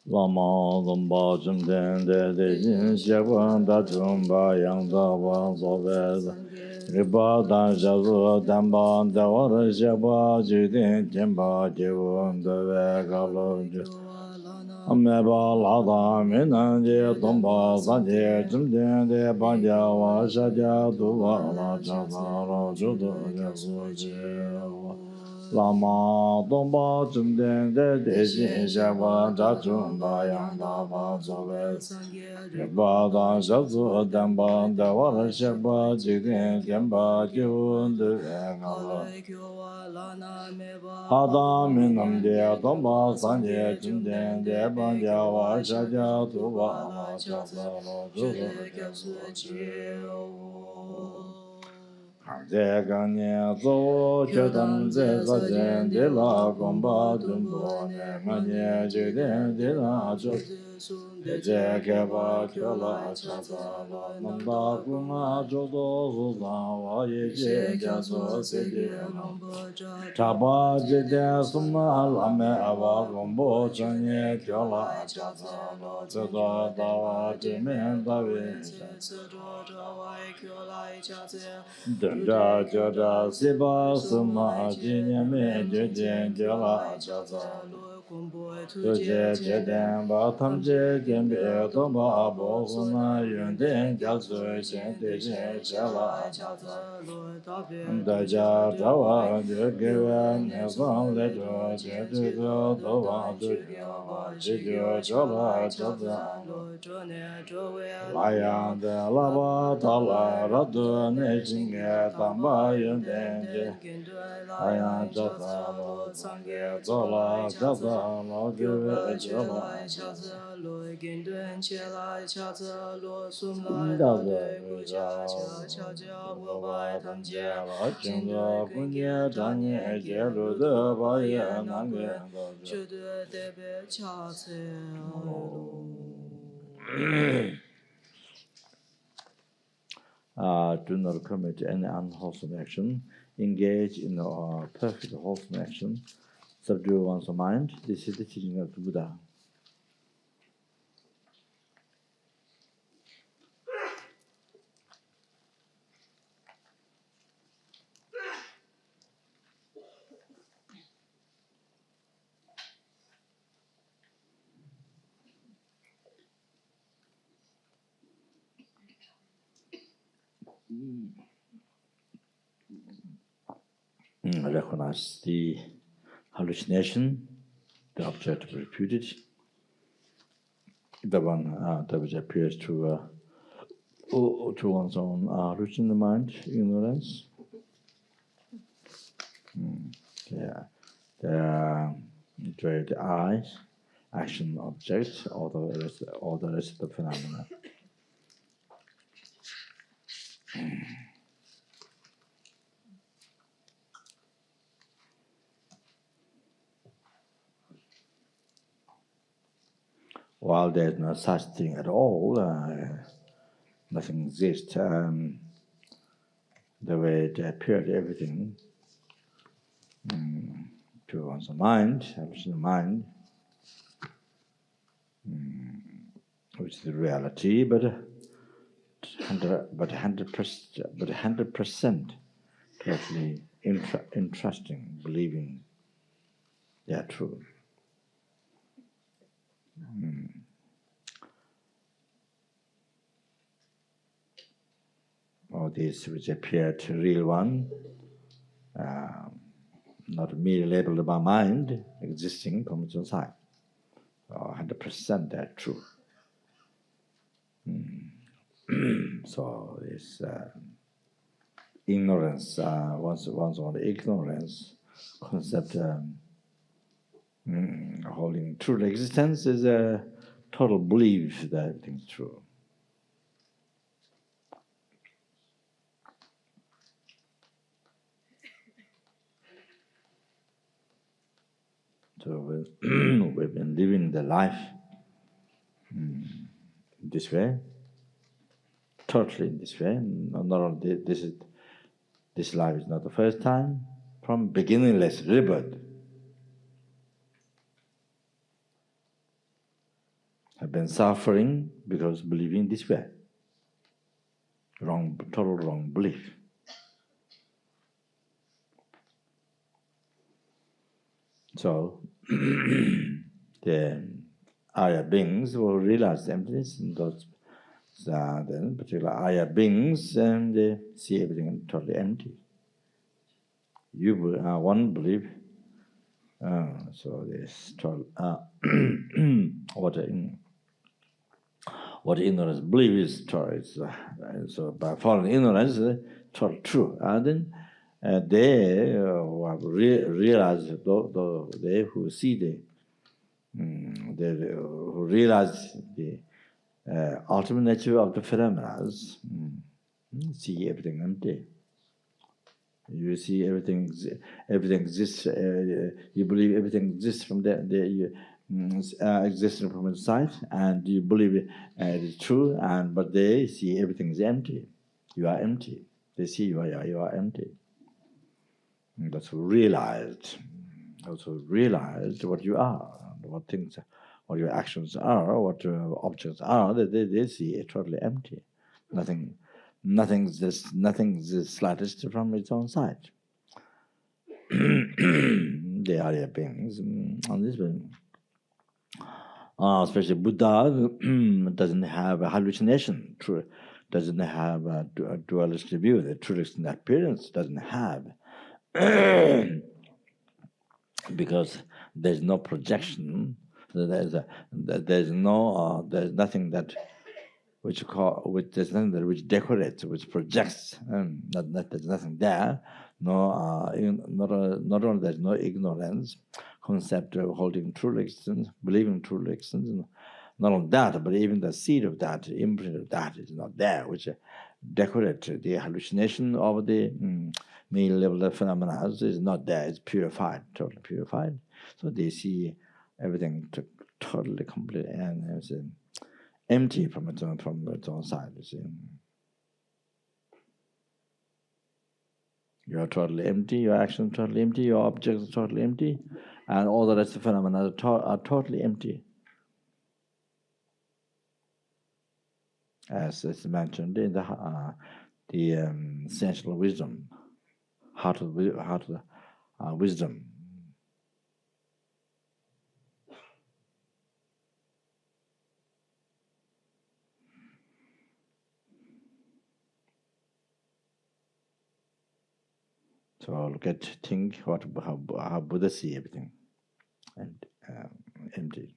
Lama Zopa Chumten De Jin Shekwan Da Chumpa Yang Zopa Zopa Ripa Dan Shazu Dampa Dawar Shekwa Jidin Jimpa Jivun Dove Kalum Ameba Lada Minan Je Tompa Sanje Chumten De Panja Wa Shaja Duva La Chasa La Chudu Yasu Jewa Lama Dompa Chumten De Jin Shekwa Da Chumpa Yang Dapa Zobe Ripa Dan Shazu Dampa Dawar Shekwa Jidin Jimpa Jivun Dove Kalum Adam Minam De Tompa Sanje Chumten De Panja Wa Shaja Duva La Chasa La Chudu Yasu Jewa Kanje kanye zo chodam ze sa jen de la gomba dumbo ne manye je den de la cho de je ke ba kyo la cha sa la nam da gu ma jo do su sa wa ye je ja so se de nam cha ba je de su ma la me a ba gombo chen ye kyo la cha sa la ze da da wa je men da we Danda Jada Siba Suma Jinya Me Juden Jala Jaza Tuje Jeden Batam Je Jembe Tomba Abo Suna Yunden Jazu Shen Dejen Jala Jaza Daja Dawa Jugeva Nesan Lejo Jeju Dowa Jugeva Jeju Jala Jaza Layan De Lava Tala Radu Nejinge Tamba Yunden Layan Jaza Lo Zange Zola Jaza Lo Geve Jala Do not commit any unwholesome action. Engage in perfect wholesome action. Subdue one's mind. This is the teaching of the Buddha. Recognize the hallucination, the object to be reputed, the one that which appears to one's own hallucinant mind, ignorance. The eyes, action object, or the rest of the phenomena. While there's no such thing at all, nothing exists. The way it appeared, everything to one's mind, hallucinant mind, which is the reality, but 100% totally entrusting, believing they are true. All these which appear to real one, not merely labeled by mind, existing from its own side. 100% they're true. So it's ignorance, one's own ignorance concept holding true existence is a total belief that everything's true. So we've been living the life this way, totally in this way. Not only this life is not the first time. from beginningless rebirth. Have been suffering because believing this way. Total wrong belief. So the higher beings will realize emptiness in those then particular higher beings, and they see everything totally empty. You one belief, so this what ignorance believe is so by following ignorance, total true, and then they who have realized they who see who realize the ultimate nature of the phenomena, see everything empty. You see everything exists. You believe everything exists from existing from inside, and you believe it is true. But they see everything is empty. You are empty. They see you are empty. And that's realized. Also realized what you are, what things, what your actions are, what your objects are. They see it totally empty. Nothing exists slightest from its own side. The higher beings on this one, especially Buddha, doesn't have a hallucination. Doesn't have a dualistic view. The truth in appearance doesn't have, because there's no projection. There's nothing that which there's nothing that which decorates, which projects, and there's nothing there. Not only there's no ignorance, concept of holding true existence, believing true existence. Not only that, but even the seed of that, imprint of that is not there, which decorates the hallucination of the main level of phenomena is not there. It's purified, totally purified. So they see everything totally complete and it's empty from its own side. You see, you are totally empty. Your actions are totally empty. Your objects are totally empty, and all the rest of the phenomena are totally empty. As is mentioned in the essential wisdom, heart of wisdom. So think how Buddha see everything, and empty.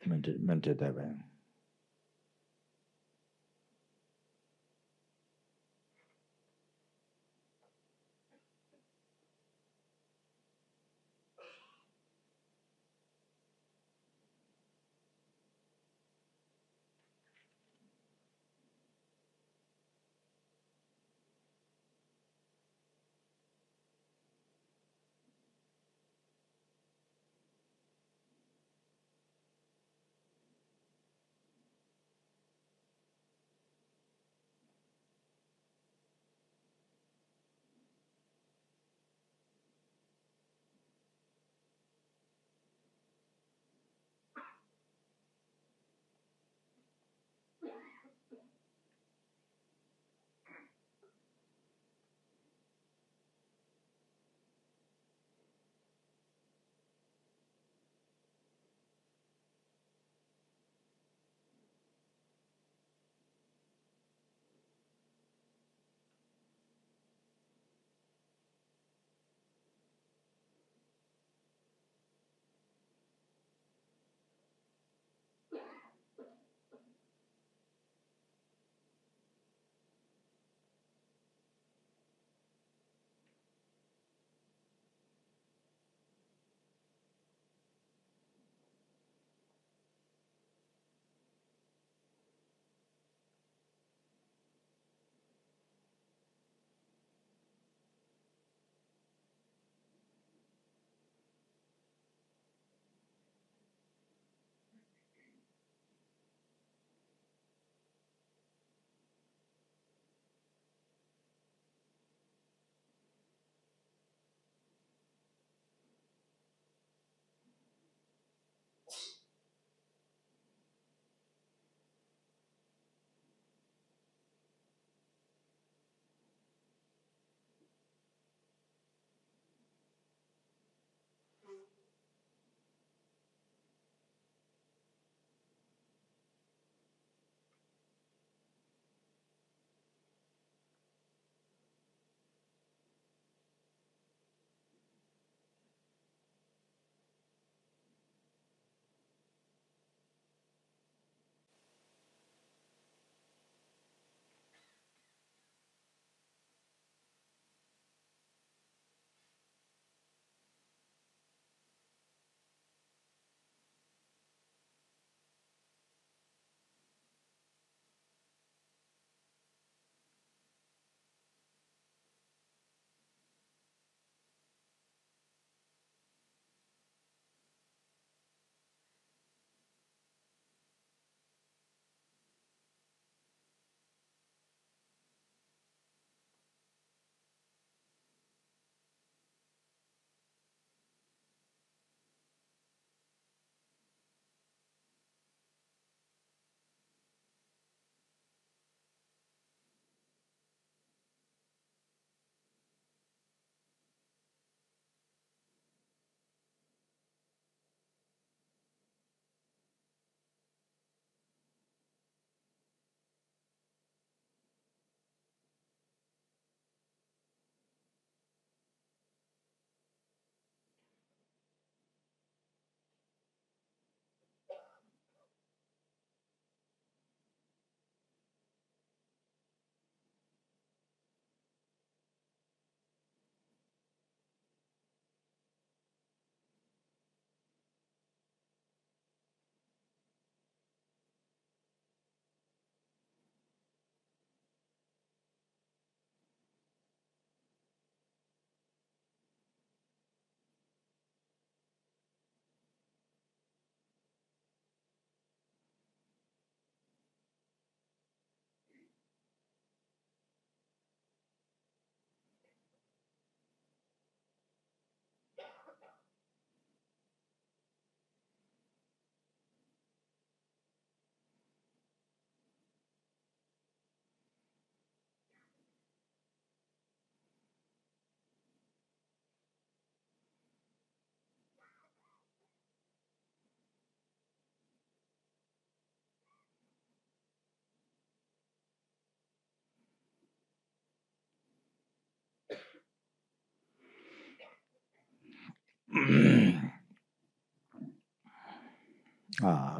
Meant that way.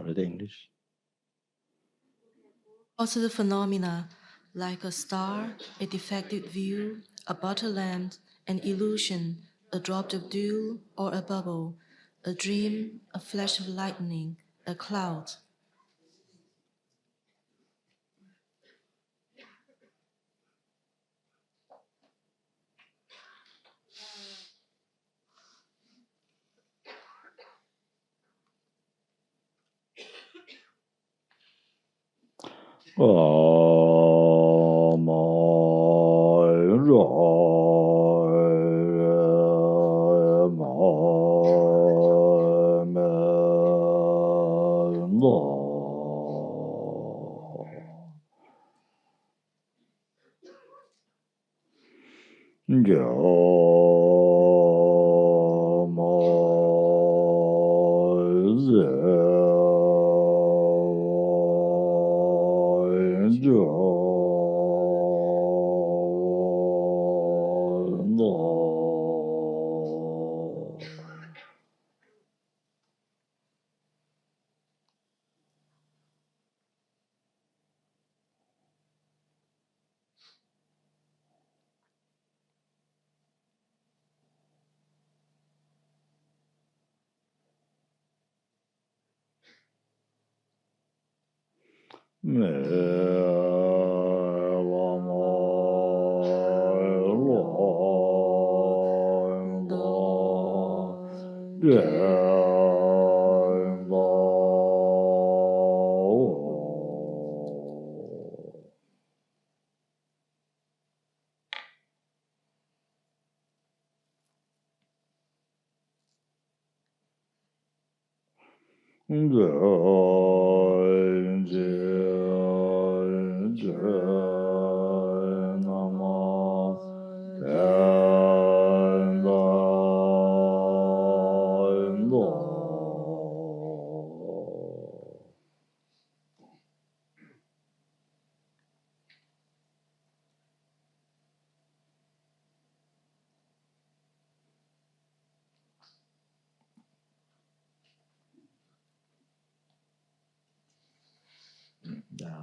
Read English. Also the phenomena like a star, a defective view, a butter lamp, an illusion, a drop of dew or a bubble, a dream, a flash of lightning, a cloud.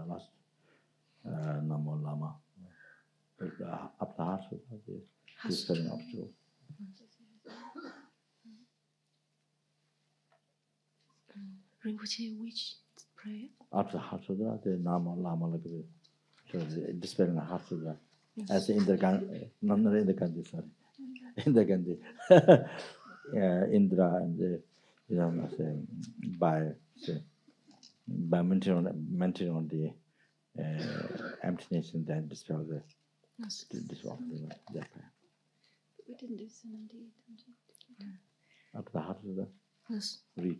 Last Namo Lama. Up the heart, this spelling up to. Rinpoche, which prayer? Up the heart, the Namo Lama like this. So the spelling heart, as in the Gandhi, not in the Gandhi, sorry. In the Gandhi. Indra and the, you know, by maintaining the emptiness and then dispel the dissolve the We didn't do Sanandi. up the heart of the Yes. read.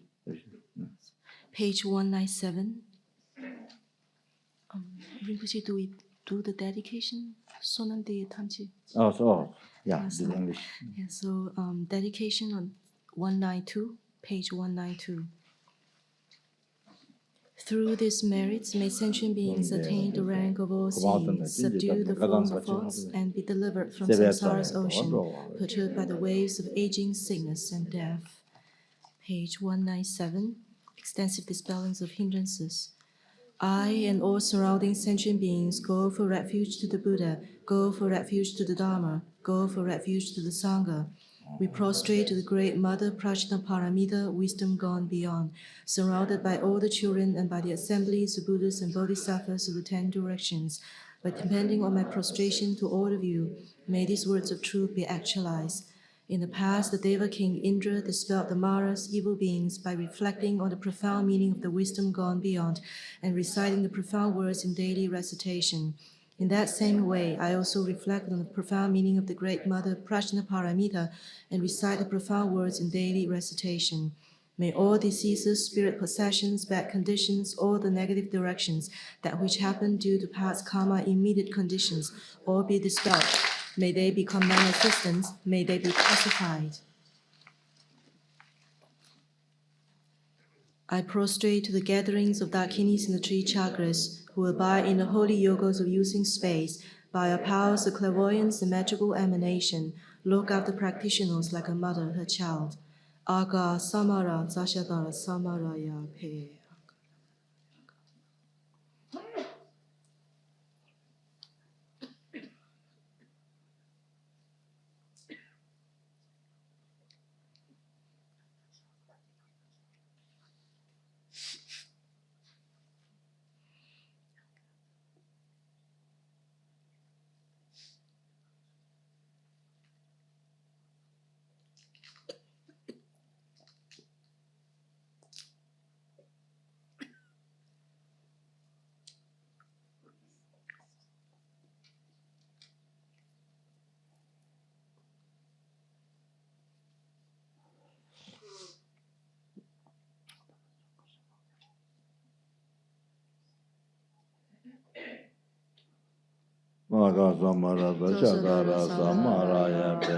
Page 197. Rinpoche, do we do the dedication? Sonandi Tanchi. Oh, yeah, Yes, the English. Yeah, so dedication on 192, page 192. Through these merits, may sentient beings attain the rank of all seeing, subdue the forms of thoughts, and be delivered from samsara's ocean, perturbed by the waves of aging, sickness, and death. Page 197, extensive dispellings of hindrances. I and all surrounding sentient beings go for refuge to the Buddha, go for refuge to the Dharma, go for refuge to the Sangha. We prostrate to the Great Mother Prajnaparamita, wisdom gone beyond, surrounded by all the children and by the assemblies of Buddhas and Bodhisattvas of the 10 directions. But depending on my prostration to all of you, may these words of truth be actualized. In the past, the Deva King Indra dispelled the Maras, evil beings, by reflecting on the profound meaning of the wisdom gone beyond and reciting the profound words in daily recitation. In that same way, I also reflect on the profound meaning of the Great Mother Prajnaparamita and recite the profound words in daily recitation. May all diseases, spirit possessions, bad conditions, all the negative directions, that which happen due to past karma, immediate conditions, all be dispelled. May they become non-existent. May they be pacified. I prostrate to the gatherings of Dakinis in the three chakras, who abide in the holy yogos of using space, by our powers of clairvoyance and magical emanation, look after practitioners like a mother her child. Aga samara zashadara samaraya pe. Aga samara dashadara samaraya pe.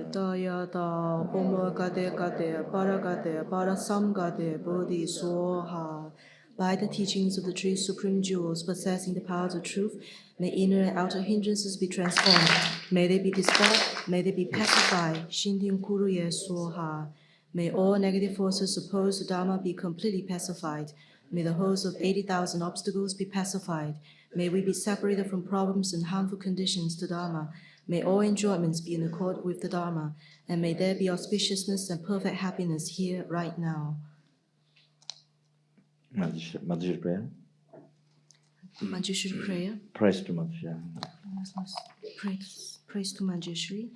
Daya da homo gade gade para gade para sam gade bodhi soha. By the teachings of the three supreme jewels possessing the powers of truth, may inner and outer hindrances be transformed. May they be dispelled. May they be pacified. Shindin kuruye soha. May all negative forces opposed to Dharma be completely pacified. May the host of 80,000 obstacles be pacified. May we be separated from problems and harmful conditions to Dharma. May all enjoyments be in accord with the Dharma. And may there be auspiciousness and perfect happiness here, right now. Manjushri prayer. Manjushri prayer. Praise to Manjushri. Praise to Manjushri.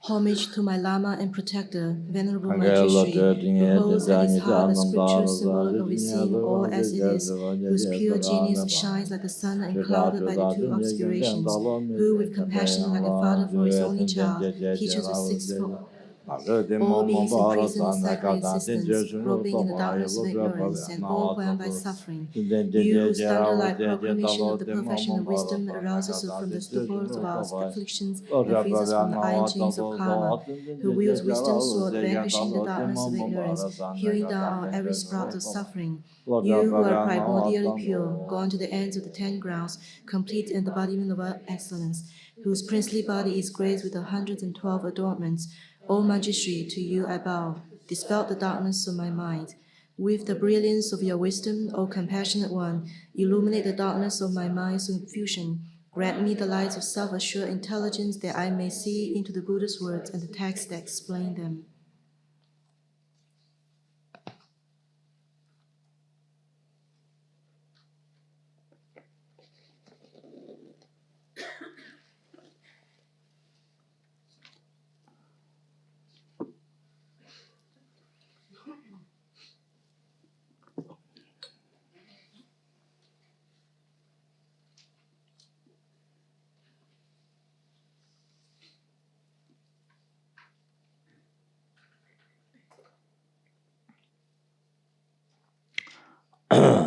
Homage to my Lama and protector, Venerable Manjushri, who holds at his heart the scripture symbolic of his seeing all as it is, whose pure genius shines like the sun unclouded by the two obscurations, who with compassion like a father for his only child, teaches the sixfold. All beings imprisoned in sacred existence, groping in the darkness of ignorance, and overwhelmed by suffering. You whose thunder-like proclamation of the perfection of wisdom arouses us from the stupors of our afflictions and frees us from the iron chains of karma, who wields wisdom's sword, vanquishing the darkness of ignorance, hewing down our every sprout of suffering. You who are primordially pure, gone to the ends of the 10 grounds, complete embodiment of excellence, whose princely body is graced with 112 adornments, O Manjushri, to you I bow. Dispel the darkness of my mind. With the brilliance of your wisdom, O compassionate one, illuminate the darkness of my mind's confusion. Grant me the light of self-assured intelligence that I may see into the Buddha's words and the texts that explain them.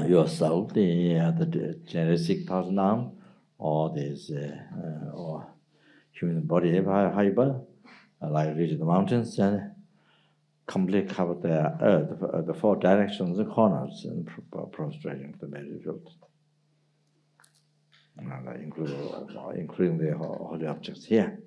Yourself, the genetic person now, or this or human body fiber, like reach the mountains and completely cover the earth, the 4 directions, the corners, and prostrating the battlefield, including the holy objects here.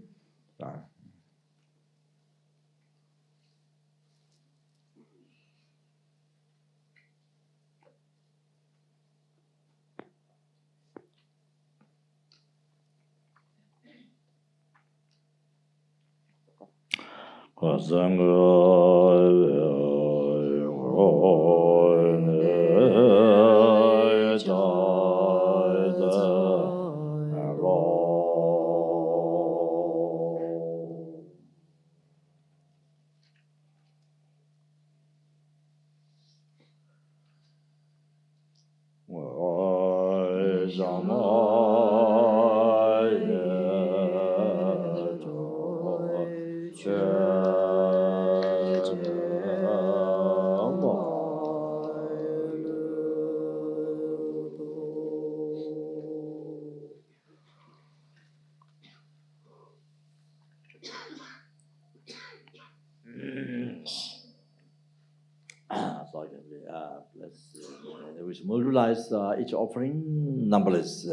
We mobilize each offering, numberless,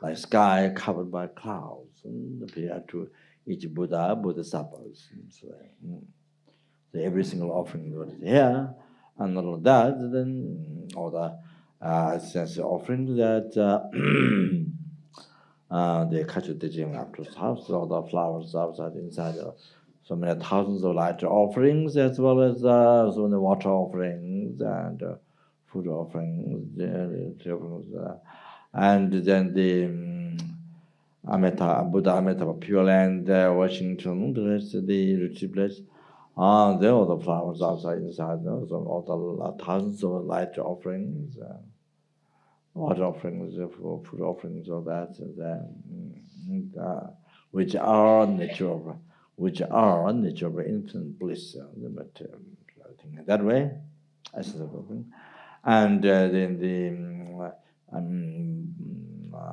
like sky covered by clouds, and appear to each Buddha, Bodhisattvas. every single offering that is here, and not only that, then all the sense offering that they catch the gym after house, all the flowers outside inside. So many thousands of light offerings, as well as so many water offerings and food offerings, and then the Buddha Amitabha Pure Land, Washington, the rest of the retreat place. There are the flowers outside, inside, so all the thousands of light offerings, water offerings, food offerings, all that, which are natural, infinite bliss. But I think that way, and then the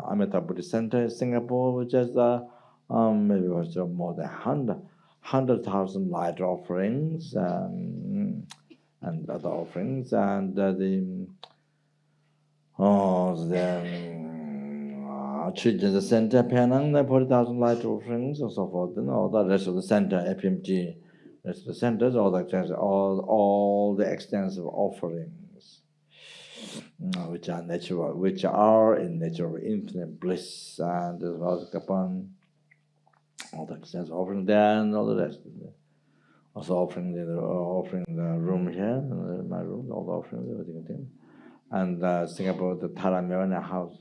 Amitabha Buddhist Center in Singapore, which has maybe was more than 100,000 light offerings and other offerings, and Children's Center, Penang, 40,000 light offerings, and so forth, and all the rest of the center, FPMT, rest of the centers, all the extensive offerings, which are natural, which are in natural infinite bliss, and as well as upon all the extensive offering there, and all the rest. Also offering the room here, my room, all the offerings, everything. And Singapore, the Taramyana house,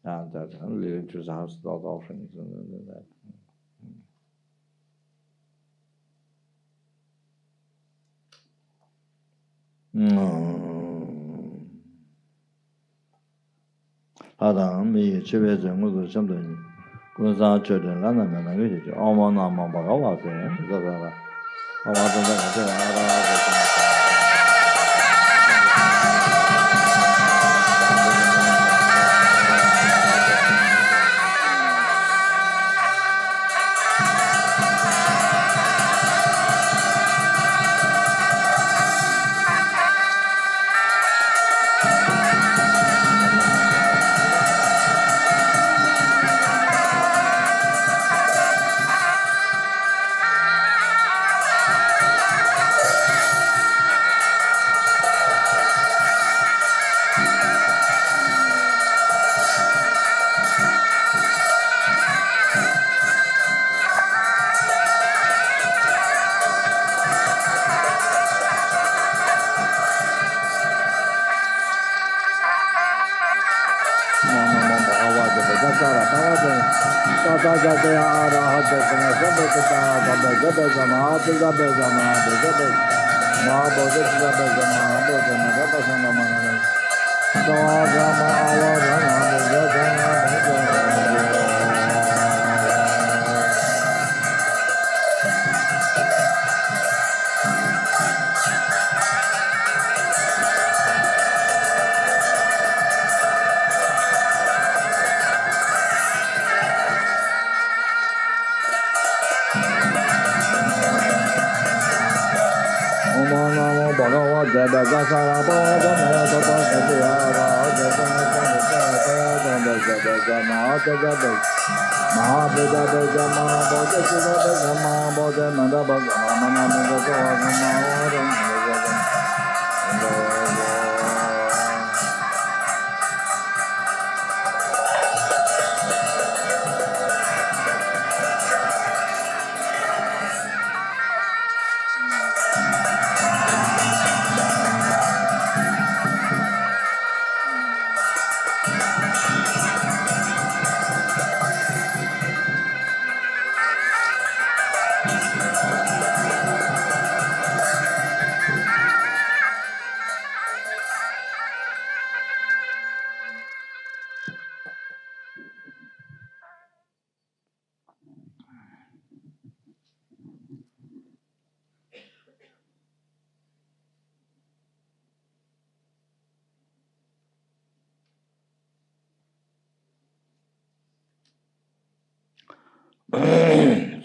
and that living to the house, all the offerings, and that. Adam, me, Chibet, and Mudu Chamberlain, Gunsan Children, Lama, and I visit Almana Mambagawa,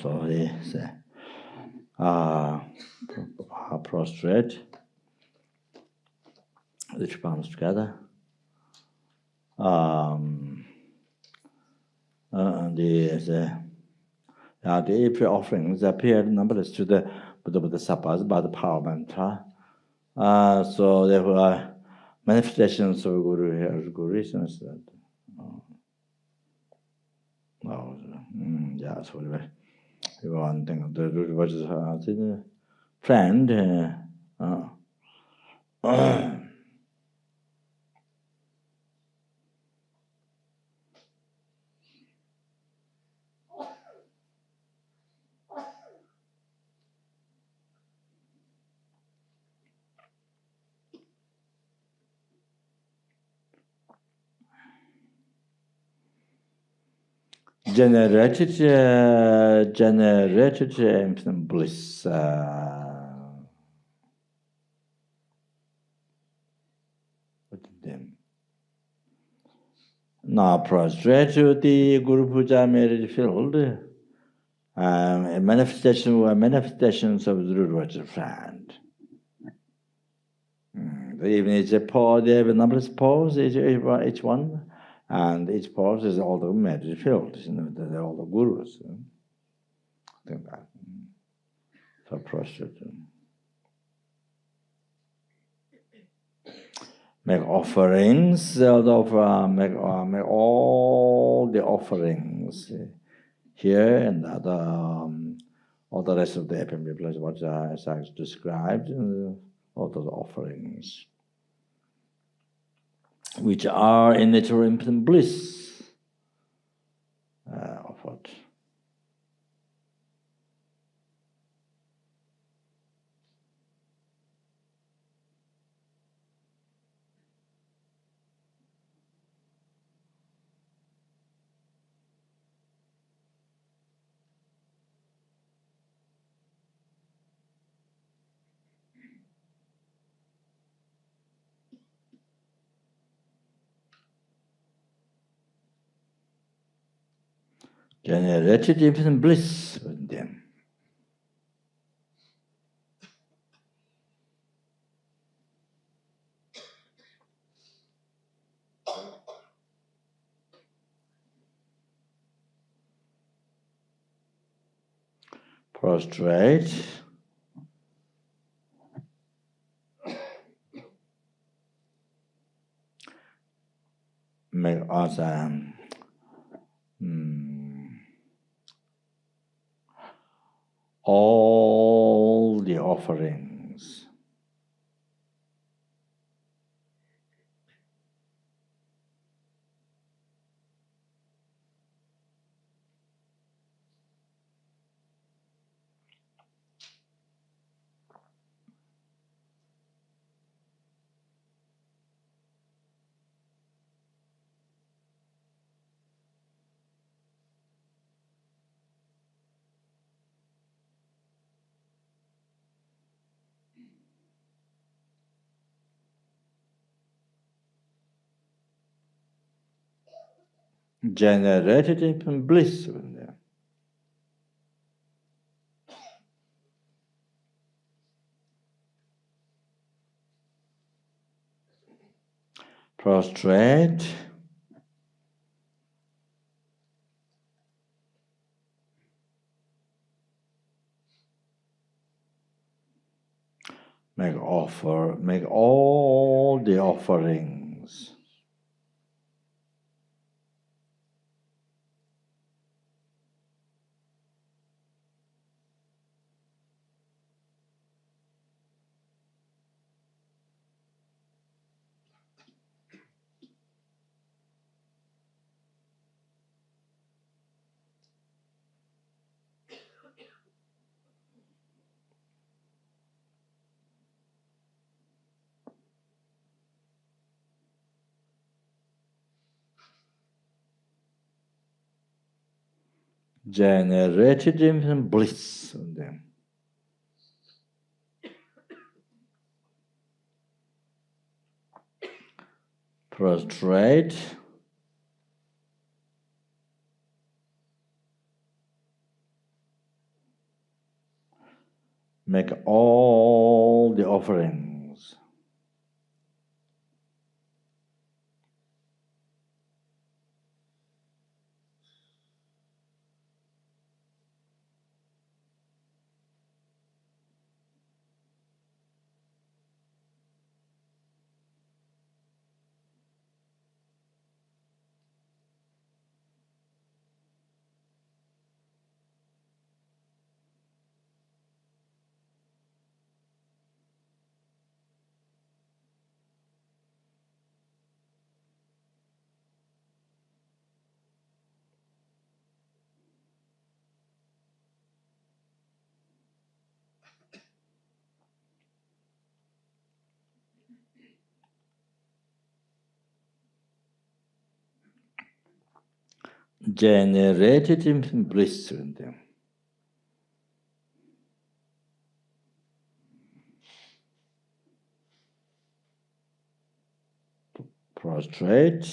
So he said, prostrate, the two palms together. And the April offerings appeared numberless to the Buddha Sapas, but the power mantra. So therefore, manifestations of Guru here, Guru reasons that. Yeah, so one thing, the root was a friend. Generated infinite bliss. Now prostrate to the Guru Puja marriage field. Manifestations of the root was a friend. Even it's a pause, they have a number of pause, each one. And each pause is all the magic fields, they're all the gurus. I think that. So prostrate. Make offerings, make all the offerings here and all the rest of the FPMT place, what I described, all those offerings, which are in natural infinite bliss offered. Generated infinite bliss with them. Prostrate. Make awesome. All the offerings. Generated infinite bliss with them. Prostrate. Make all the offerings. Generated infinite bliss with them. Prostrate. Make all the offerings. generated infinite bliss within them. Prostrate,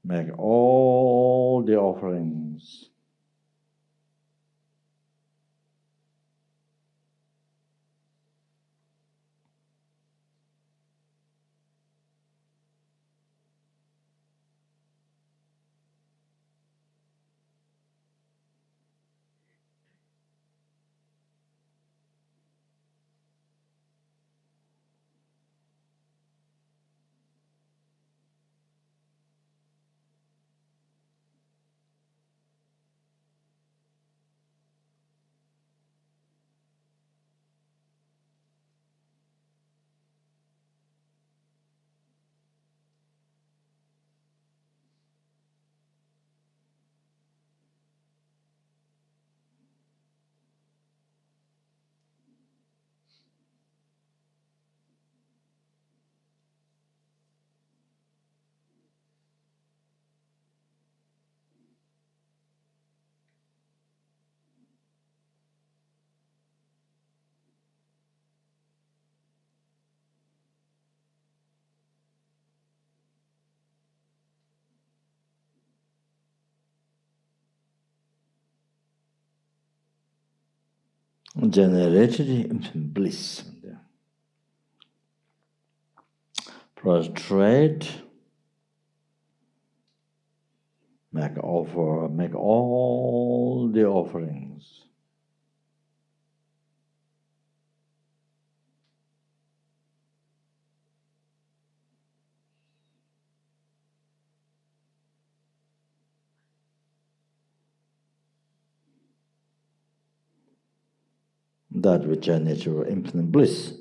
make all the offerings. Generated infinite bliss. Prostrate, make all the offerings. That which generates your infinite bliss.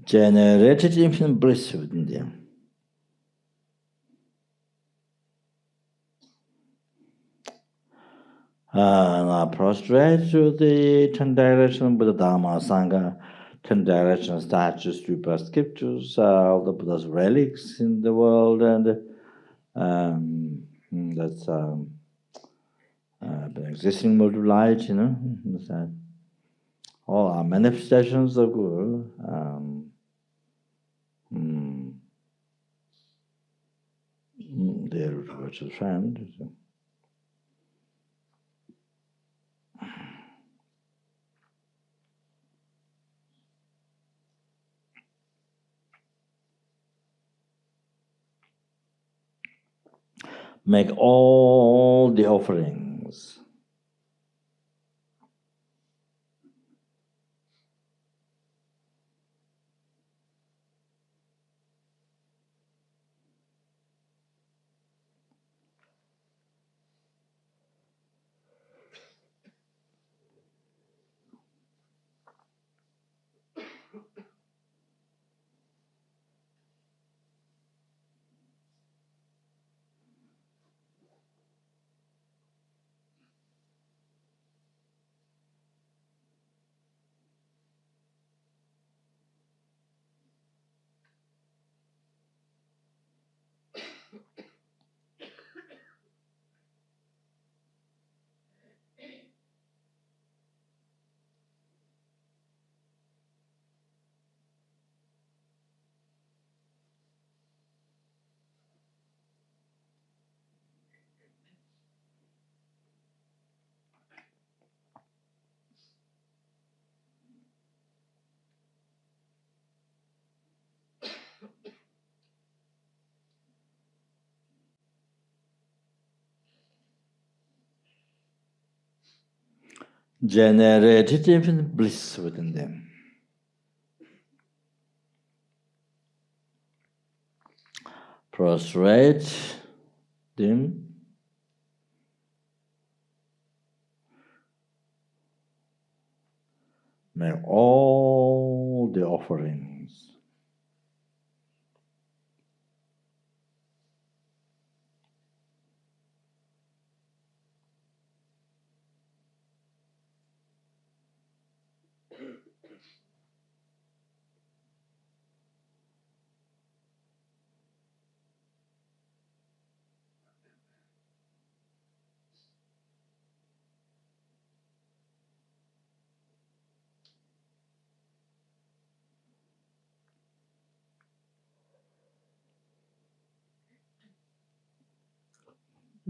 Generated infinite bliss within them. And prostrate to the 10 direction Buddha Dharma Sangha, 10 direction statues, Stupa scriptures, all the Buddha's relics in the world, and that's the existing multiple light, you know, that all are manifestations of Guru. Their virtual friend. So. Make all the offerings. Generated infinite bliss within them. Prostrate them. Make all the offerings.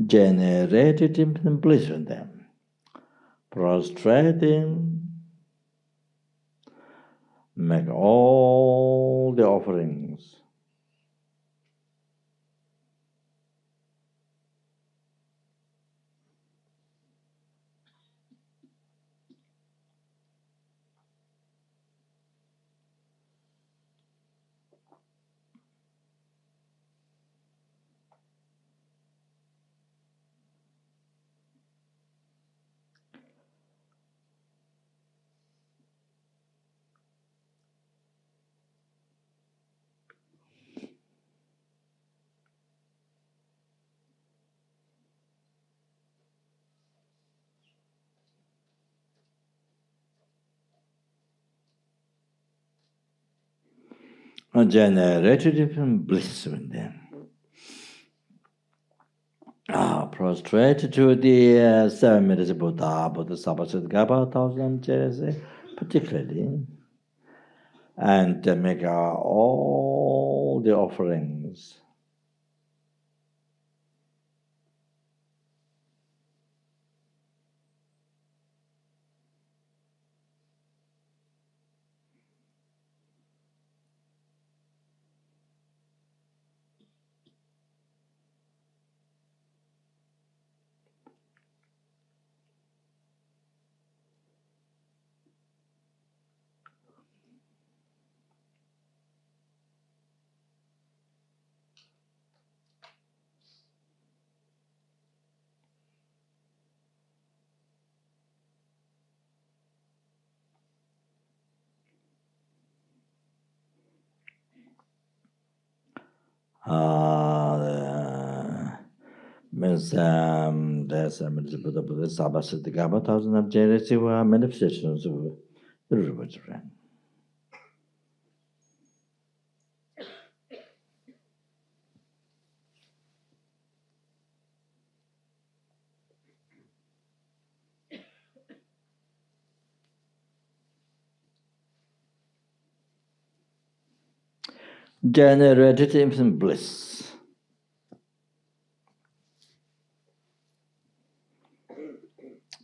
Generated bliss in them. Prostrating, make all the offerings. Generated bliss in them. Prostrate to the 7 minutes Buddha, Bodhisattva, 1,000 Jersey, particularly, and make all the offerings. Means there's a Buddha Bodhisattva, 1,000 of Jersey were manifestations of the Rinpoche. Generated infinite bliss.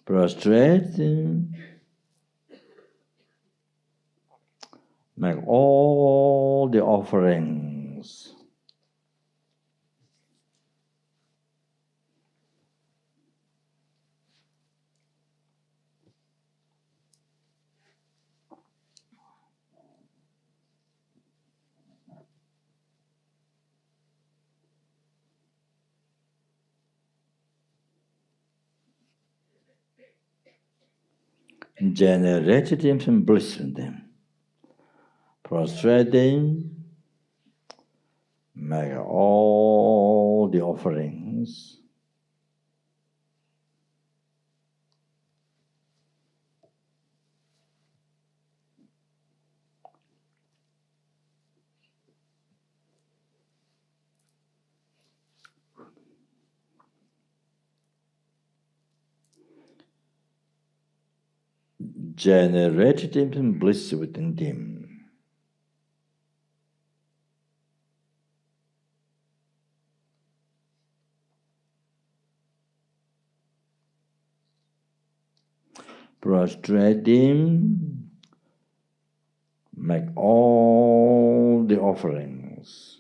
Prostrate, make all the offerings. Generated infinite bliss in them. Prostrating, make all the offerings. Generated infinite bliss within them. Prostrating, make all the offerings.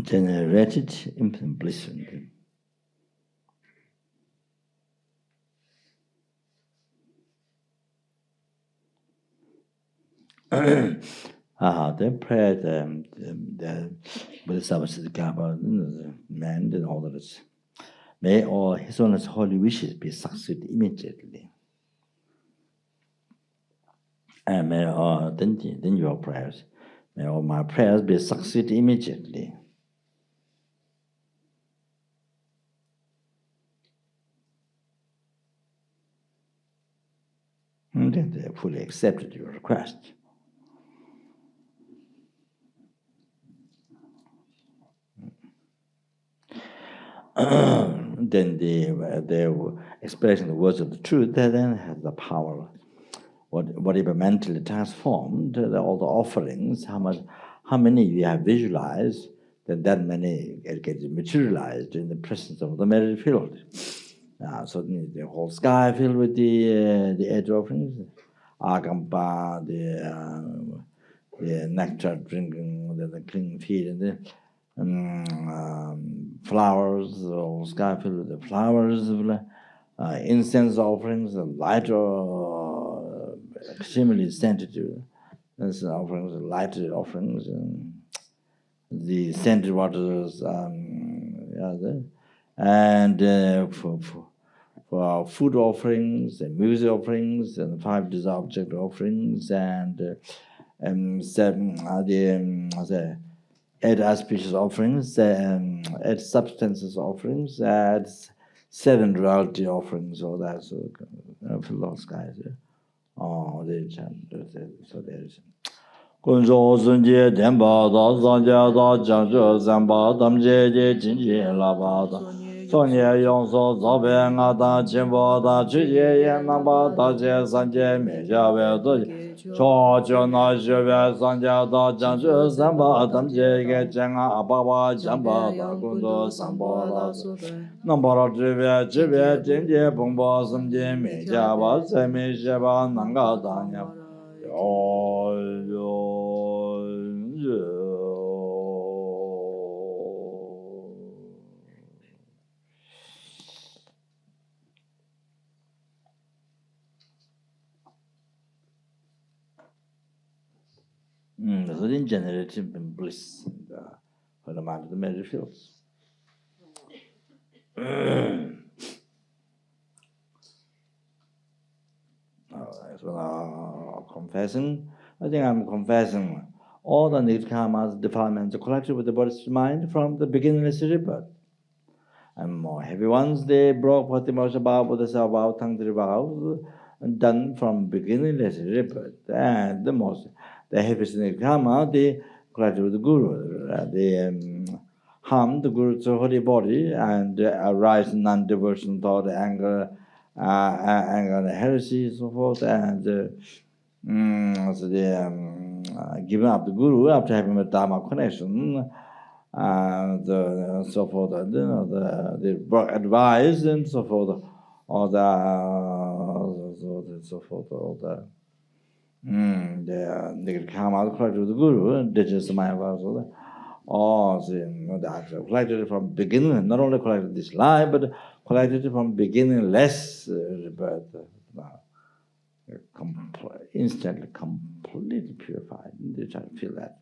generated infinite bliss. They prayed the Buddha Gaba, man, and all that. May all His Holiness holy wishes be succeeded immediately. And may all then your prayers, may all my prayers be succeeded immediately. And then they fully accepted your request. Then they were expressing the words of the truth, that then has the power. Whatever mentally transformed, all the offerings, how many you have visualized, that many get materialized in the presence of the merit field. Suddenly the whole sky filled with the edge offerings, Agampa, the nectar drinking, the clean feet, and the flowers, or sky filled with the flowers, incense offerings, light extremely sensitive offerings, light offerings, the scented waters, and for food offerings, and music offerings, and 5 desire object offerings, and 7 the 8 auspicious offerings, 8 substances offerings, and 7 duality offerings. So that's for those guys. So there's. Kunzho sunje tenpa da sanje da janzhe zanpa damje je jinje la pa da sonye yongso zobe nga da chenpo da chuje ye namba da je sanje me jawe do cho jo na jebe sanje da janzhe zanpa damje ge jenga ababa janpa da kunzo sampo la namba ra jebe jinje pongpo samje me jaba se me sheba nanga da nyam within generative bliss for the mind of the measure fields. Confessing, I think I'm confessing all the negative karmas, defilements collected with the body's mind from the beginningless rebirth. And more heavy ones, they broke what the most about with the self about tongue about done from beginningless rebirth. And the heaviest negative karma, they collected with the guru. They harmed the guru's holy body and arise non-devotion thought, anger, and heresy, so forth, and so they giving up the guru after having a dharma connection, and so forth, and the advice and so forth, all the so forth, all the they come out collected with the guru, and they just my advice. That collected from beginning, not only collected this life, but collected from beginning less rebirth, instantly, completely purified. They try to feel that.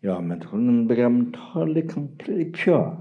Your mental become totally, completely pure.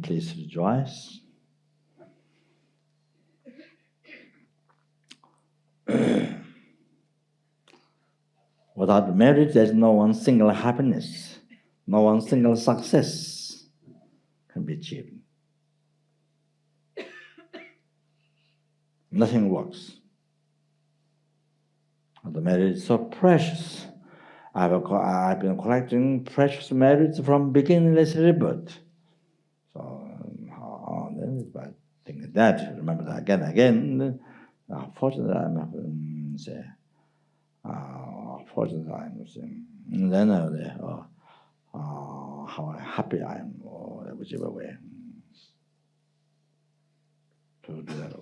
Please rejoice. Without merit, there's no one single happiness, no one single success can be achieved. Nothing works. The merit is so precious. I've been collecting precious merits from beginningless rebirth. So then by thinking that, remember that again. Fortunately, I'm say. Fortunately, I'm saying. Then how happy I am, or whichever way to do that.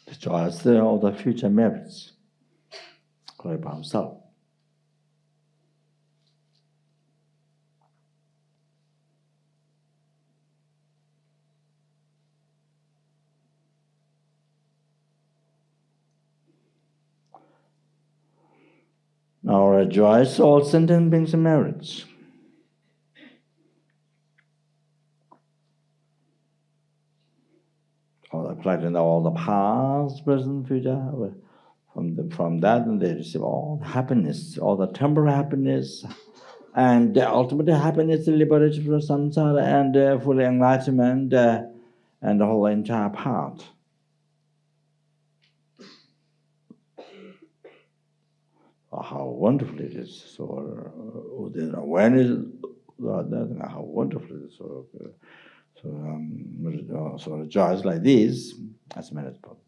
The joys of the future merits. Glory by himself. Now rejoice all sentient beings' merits. All reflecting all the past, present, future. From that, and they receive all the happiness, all the temporary happiness, and the ultimate happiness, liberation from samsara, and full enlightenment, and the whole entire path. How wonderful it is! So, the awareness, how wonderful it is! So rejoice like this as many as possible.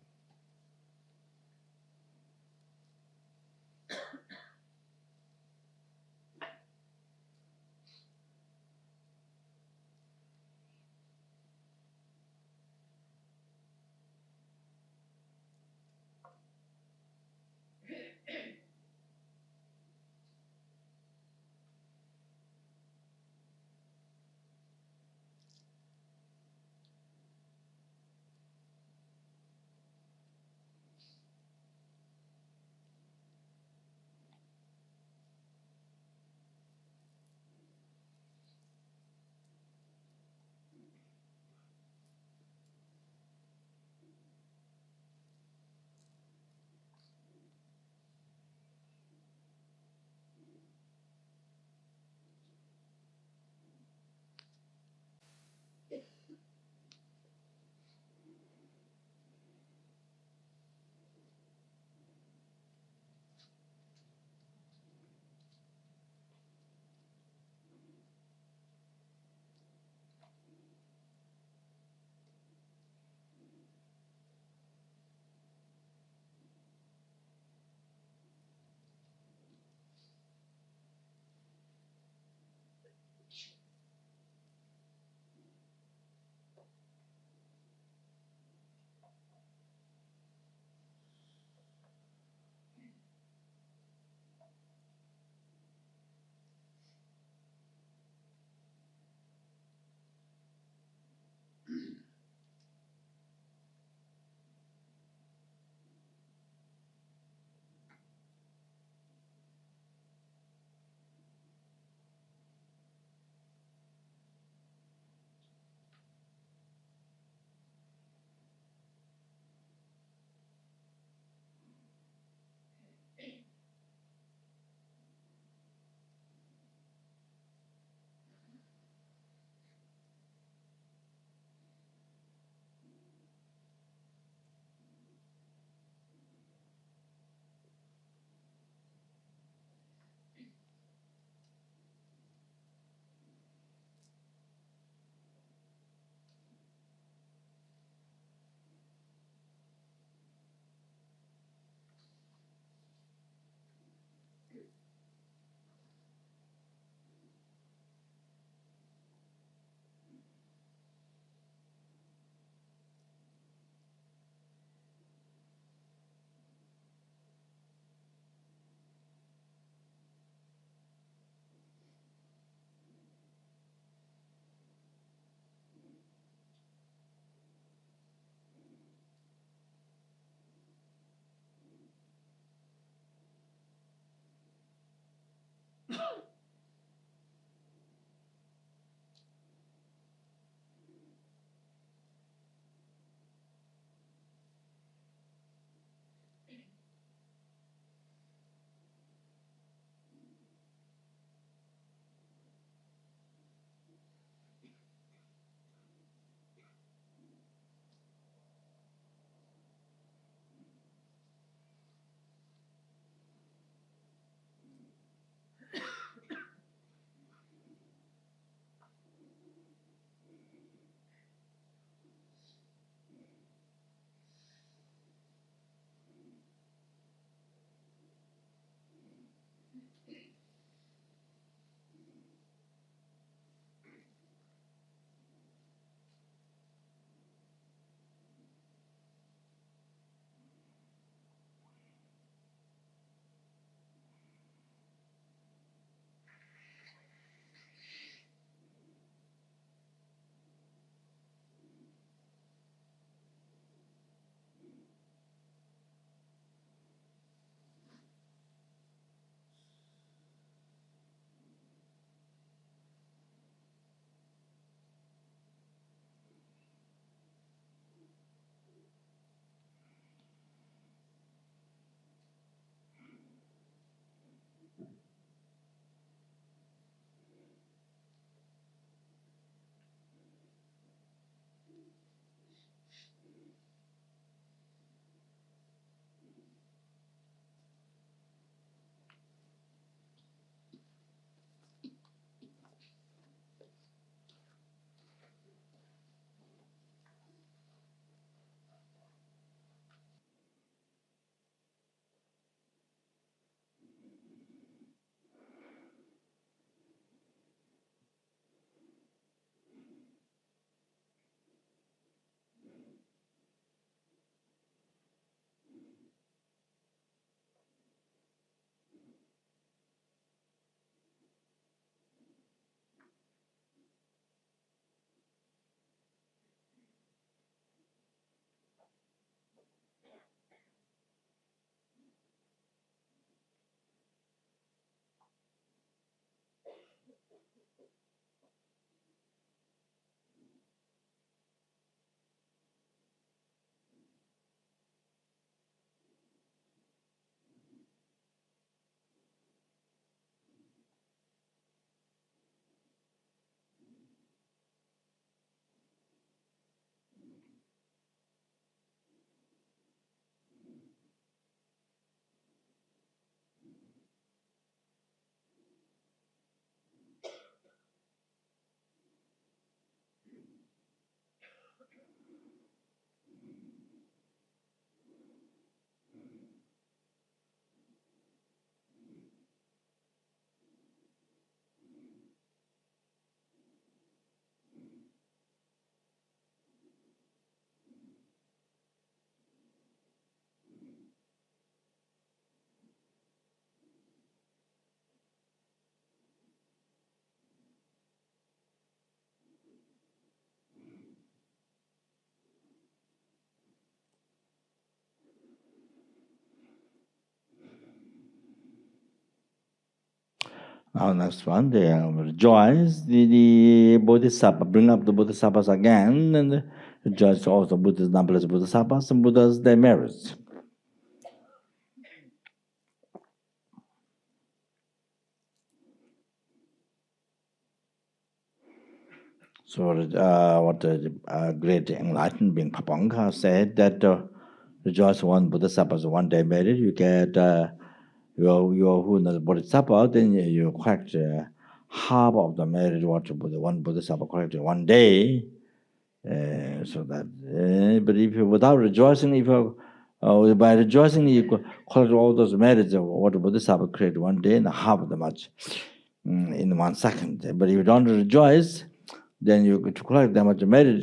Our next one, they rejoice the Bodhisattva, bring up the Bodhisattvas again, and rejoice also Buddha's numberless Bodhisattvas and Buddha's their merits. So, what the great enlightened being Papanka said that rejoice one Bodhisattva one day merit, you get your who knows Bodhisattva, then you collect half of the merit what one Bodhisattva collected one day. So that, but if you without rejoicing, if you by rejoicing you collect all those merits of what Bodhisattva created one day and half the much in 1 second. But if you don't rejoice, then you to collect that much merit,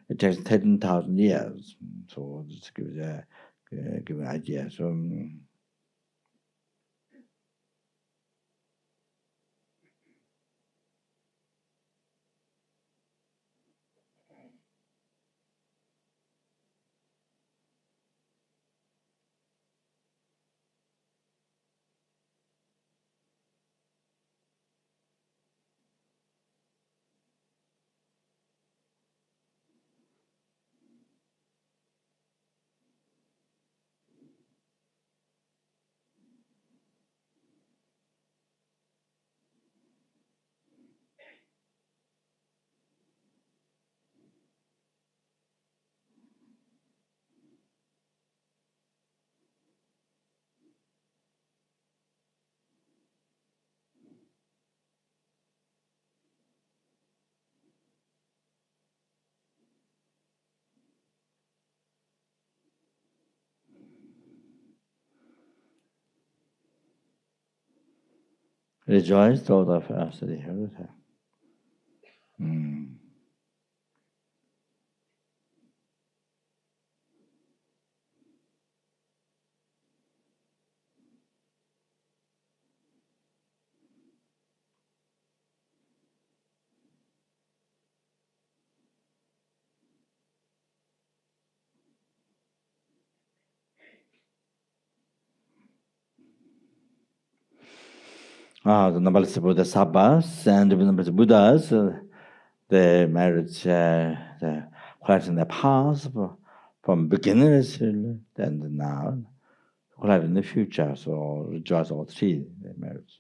it takes 13,000 years. So this gives give an idea. So. Rejoice all of us. The numberless Bodhisattvas and the numberless Buddhas, the merits, the quite in the past, from beginners and now, quite in the future. So rejoice all three the merits.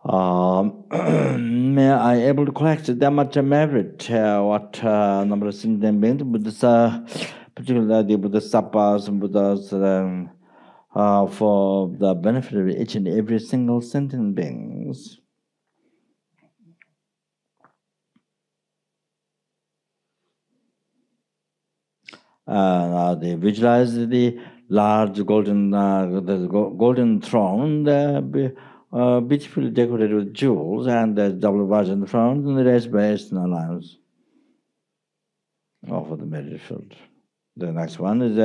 May I able to collect that much merit? What number of sentient beings, Buddhas, particularly Buddha Sapas and Buddhas, for the benefit of each and every single sentient beings? They visualize the large golden throne, beautifully decorated with jewels, and the double version throne, and the rest by external lines of the merit field. The next one is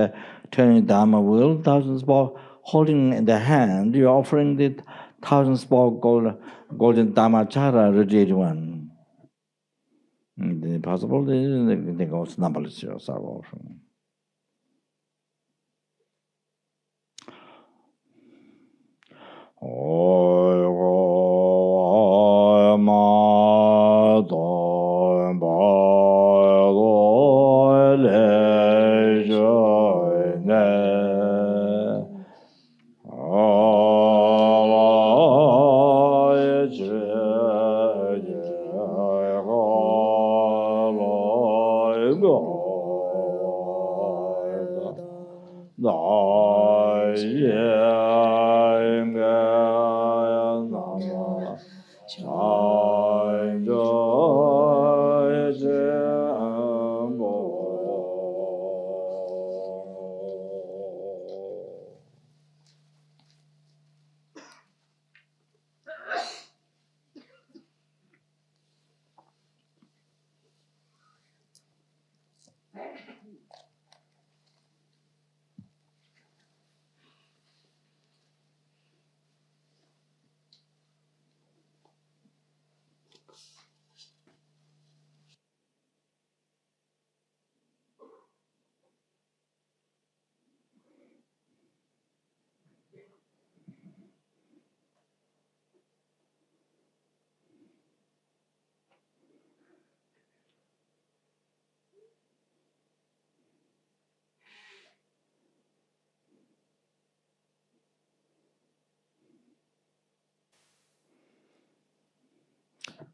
turning Dharma wheel, thousand spot, holding in the hand, you're offering the thousand spot golden Dharma chara radiated one. The possible, they go numberless yourself offering.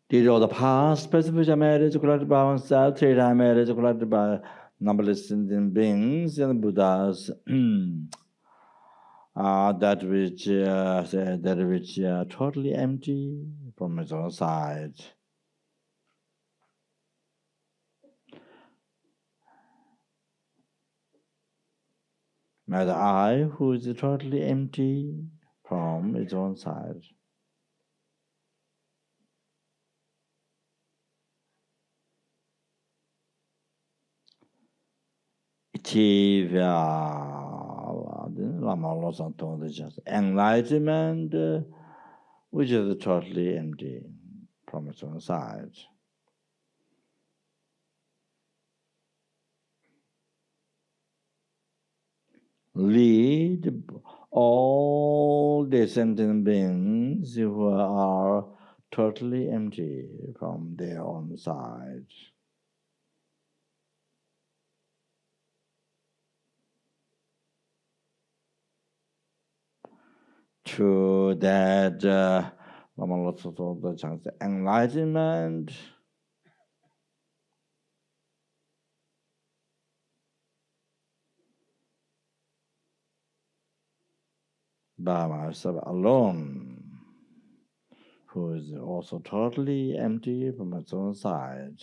Did all the past specific marriage collected by oneself, three-time marriage collected by numberless sentient beings and Buddhas, that which totally empty from its own side. May the eye, who is totally empty from its own side. Lama just enlightenment, which is totally empty from its own side. Lead all the sentient beings who are totally empty from their own side. To that enlightenment, by myself alone, who is also totally empty from its own side.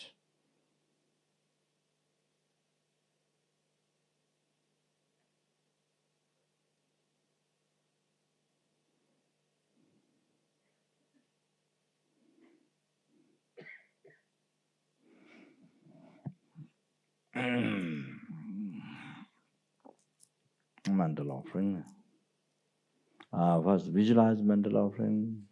Mental offering. First, visualize mental offering.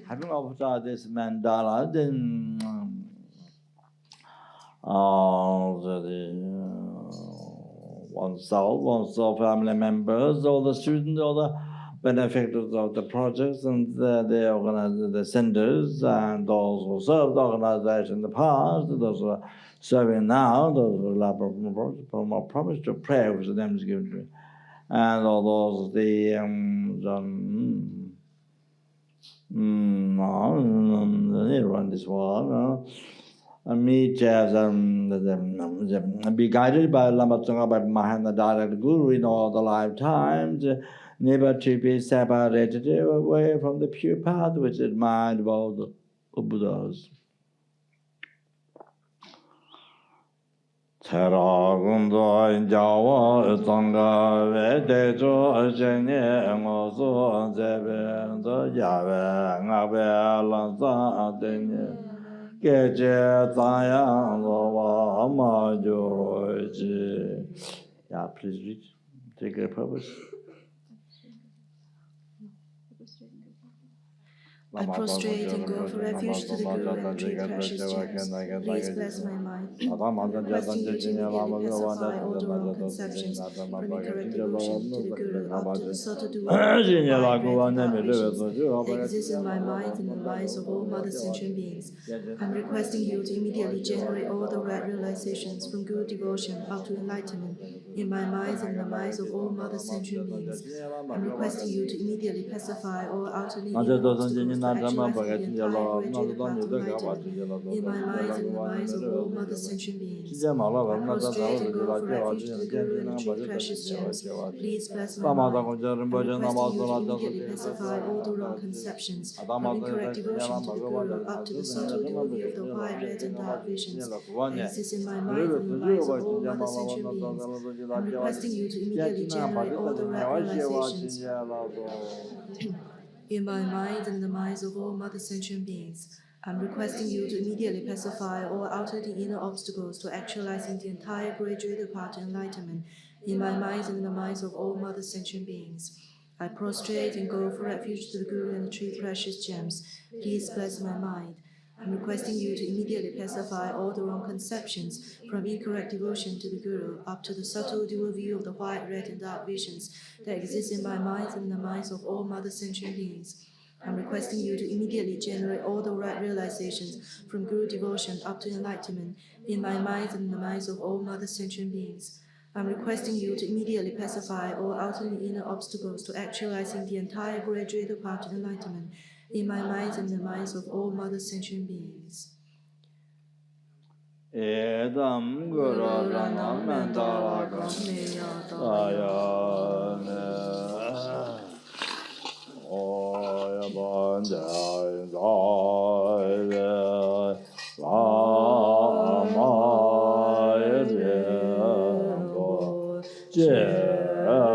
Having observed this mandala, then oneself, family members, all the students, all the benefactors of the projects, and the senders, and those who served the organization in the past, those who are serving now, those who are promised to pray, which the name is given to, and all those run this world. Me be guided by Lama Tsonga, by Mahana direct Guru in all the lifetimes, never to be separated away from the pure path which is mind of all the Buddhas. Teragundo in Jawa, Tonga, Vedejo, Jenny, Mozo, Zebe, the Yave, Nabe, Lanza, Deni. Yeah, please read. Take a purpose. I prostrate and go for refuge to the Guru and three precious gems. Please bless my mind. I'm requesting you to immediately pacify all the wrong conceptions from incorrect devotion to the Guru up to the subtle dual that exists in my mind and the minds of all mother sentient beings. I'm requesting you to immediately generate all the right realizations from Guru devotion up to enlightenment in my minds and the minds of all mother sentient beings. I'm requesting you to immediately pacify all outwardly inner obstacles to actualizing the entire great Jada path to enlightenment in my minds and the minds of all mother sentient beings. I prostrate and go for refuge to the Guru and the three precious gems. Please bless my mind. I'm requesting you to immediately pacify all the wrong conceptions from incorrect devotion to the Guru up to the subtle dual view of the white, red, and dark visions that exist in my mind and the minds of all mother sentient beings. I'm requesting you to immediately generate all the right realizations in my mind and the minds of all mother sentient beings. I'm requesting you to immediately pacify all outer and inner obstacles to actualizing the entire graduated path to enlightenment in my mind and the minds of all mother sentient beings. I prostrate and go for refuge to the Guru and the three precious gems. Please bless my mind. I'm requesting you to immediately pacify all the wrong conceptions from incorrect devotion to the Guru up to the subtle dual view of the white, red, and dark visions that exist in my mind and the minds of all mother sentient beings. I'm requesting you to immediately generate all the right realizations from Guru devotion up to enlightenment in my mind and the minds of all mother sentient beings. I'm requesting you to immediately pacify all outer and inner obstacles to actualizing the entire graduated path to enlightenment in my mind and the minds of all mother sentient beings. Edam Guru Rana Mandara Sayane Oya Bandai Zai Lama Yedembo Jayanda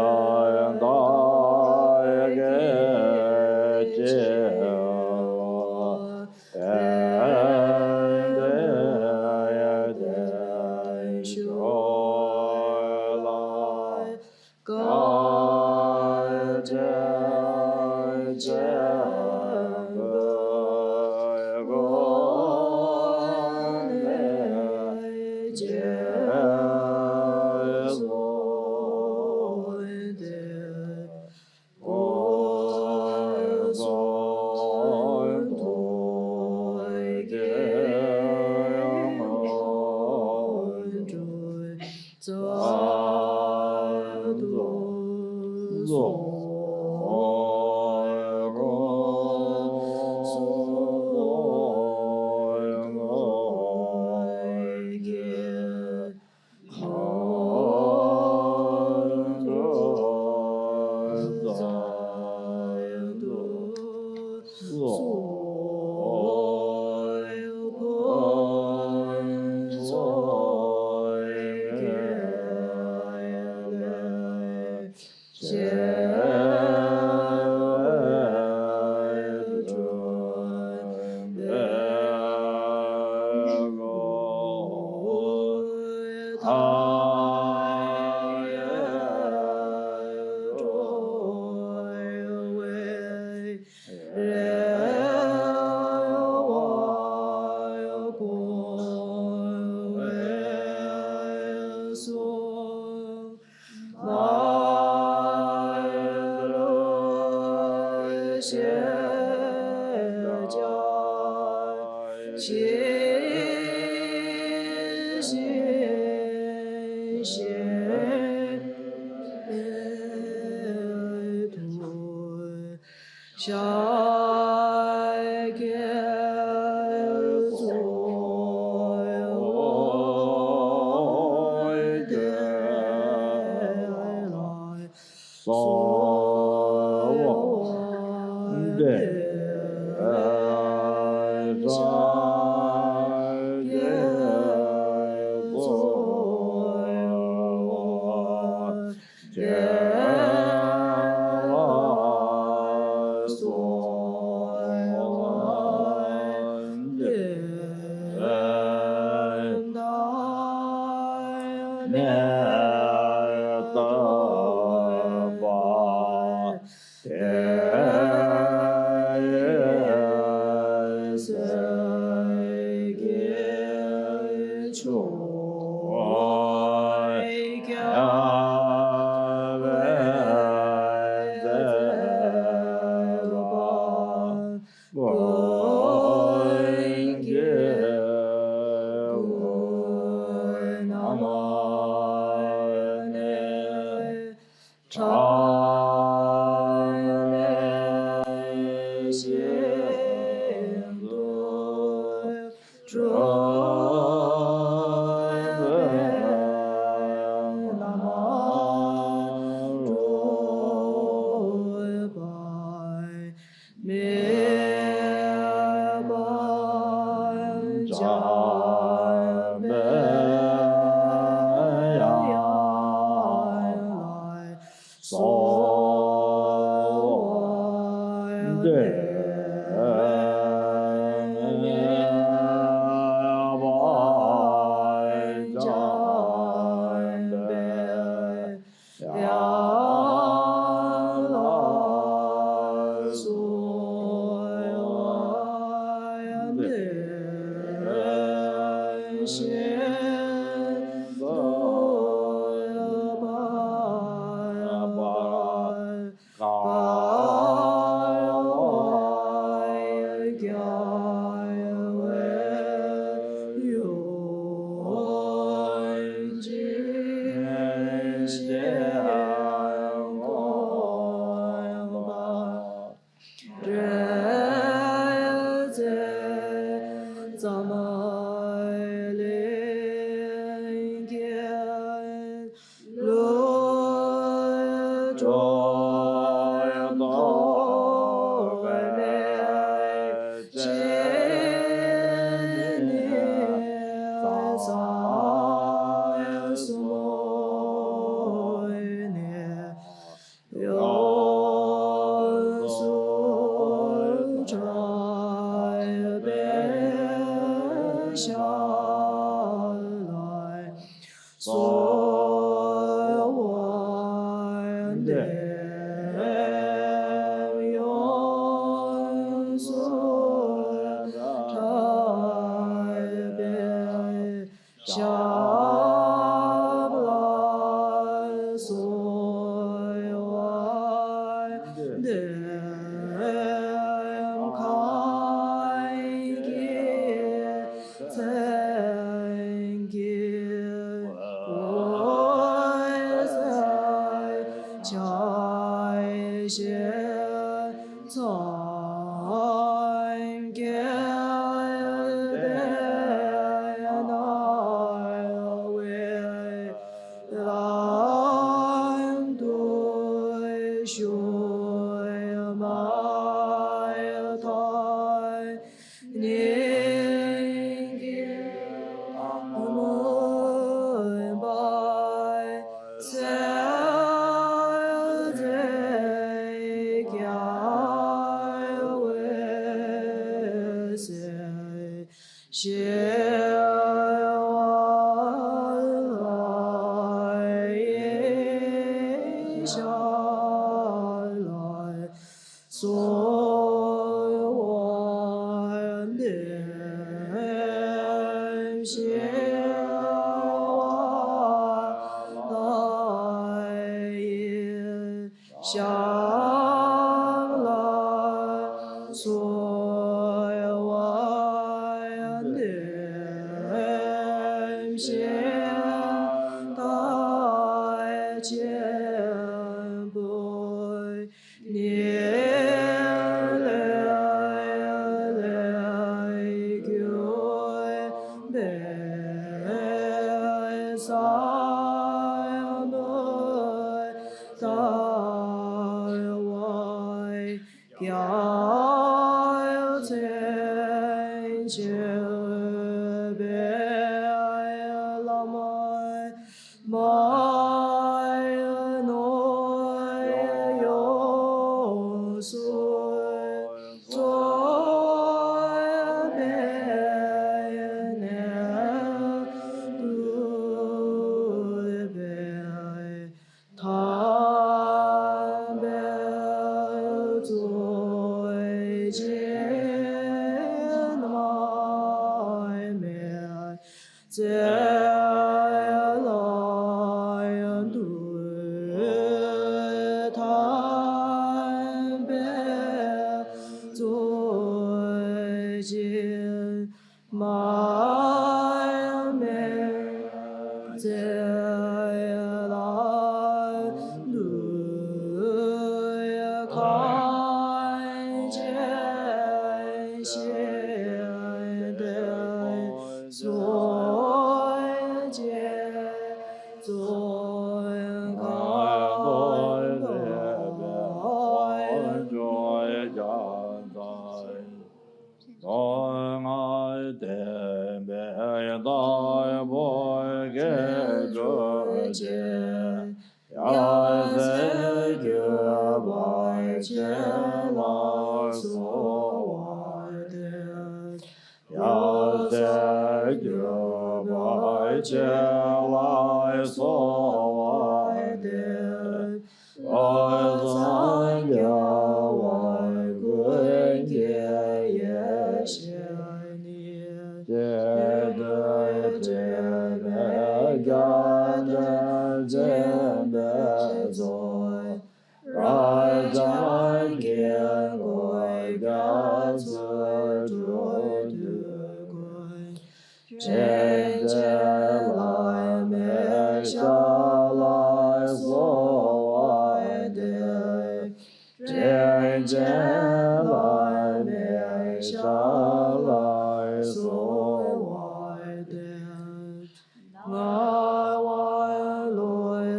Yeah.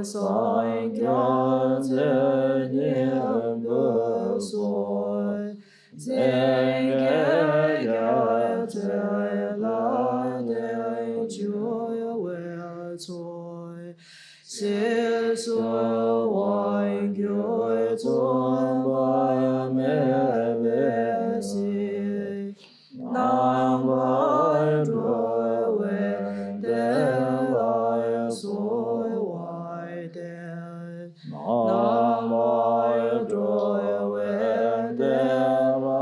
Sa Sang Kyo Tse Nyam Bu Soi Zeng Ge Ge Tse La De Ju We Coi Si Su Wan Kyo Zun Ba Me Me Si Nam Ba Zhu We De La Soi Wai De Nam Ba Zhu We De La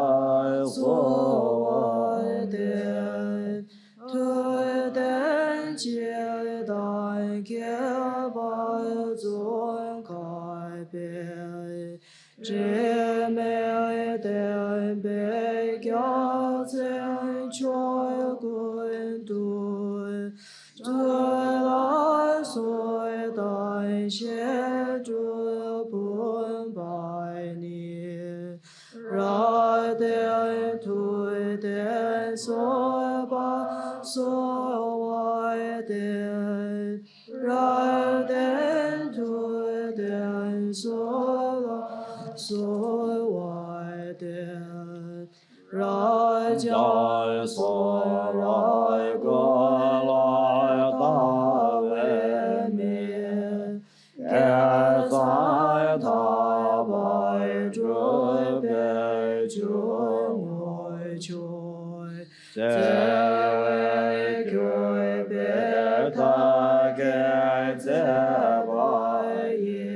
Soi Wai De Tu Den Jie Dan Ge Ba Zun Kai Bei Zhi Me Den Bei Gia Zhen Choi Gun Du Du La Soi Dan Xie Zhu Bun Bai Ni Ra Den Tu Den So Ba So Wai Den Ra Den Tu Den So La So Wai Den Ra Jia So Rai Go Lai Da Wei Mi Ge Zai Ta Bai Zhu Bei Zhu Ngoi Choi Zhe Wei Kui Bei Ta Ge Zhe Bai Yi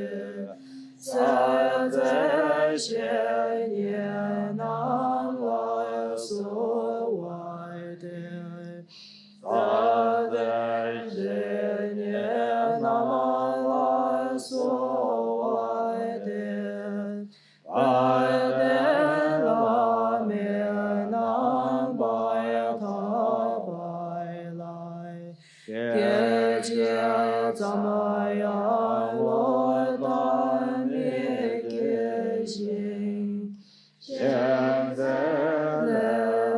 Zai Zai Xie Nian Nan Lai Su Wai De Zai Zai Xie Nian Nan Lai Su Wai De Bai De La Mian Nan Bai Ta Bai Lai Ge Jie Zam Yan Lo Dan Mi Ge Xin Xian Zhe Le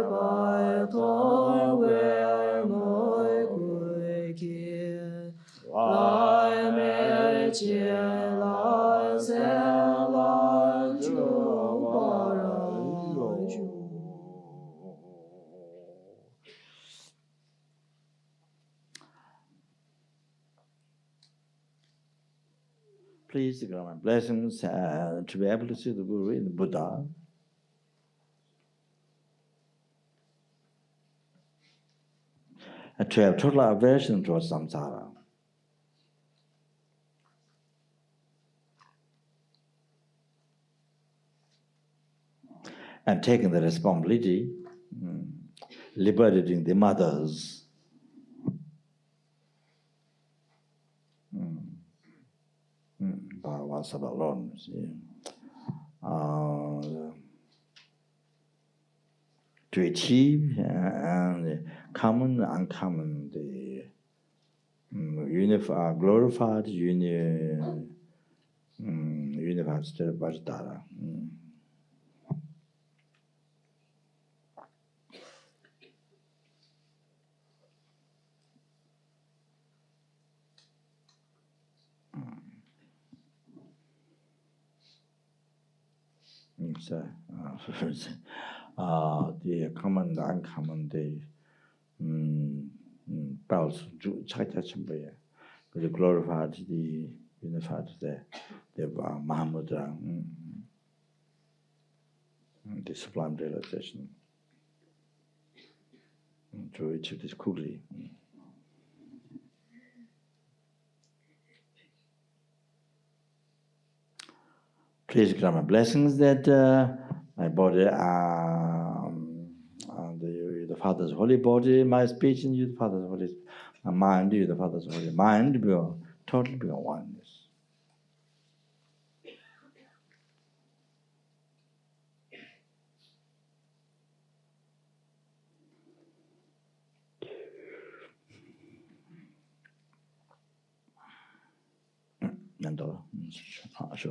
Bai Tong Wei Moi Gui Kin Lai Me Jie Lai Zhen Lai Zhu Ba Ran Zhu. Please grant my blessings to be able to see the Guru in the Buddha. And to have total aversion towards samsara. And taking the responsibility, liberating the mothers. Once alone, to achieve and common, uncommon, the unified, glorified, unified state of Vajradhara. So, the common, the uncommon, the the glorified, the unified, the Mahamudra, the sublime realization to achieve this quickly. Please grant my blessings that my body, the Father's holy body, my speech in you, the Father's holy, my mind, you, the Father's holy mind, will totally be on oneness. Sure.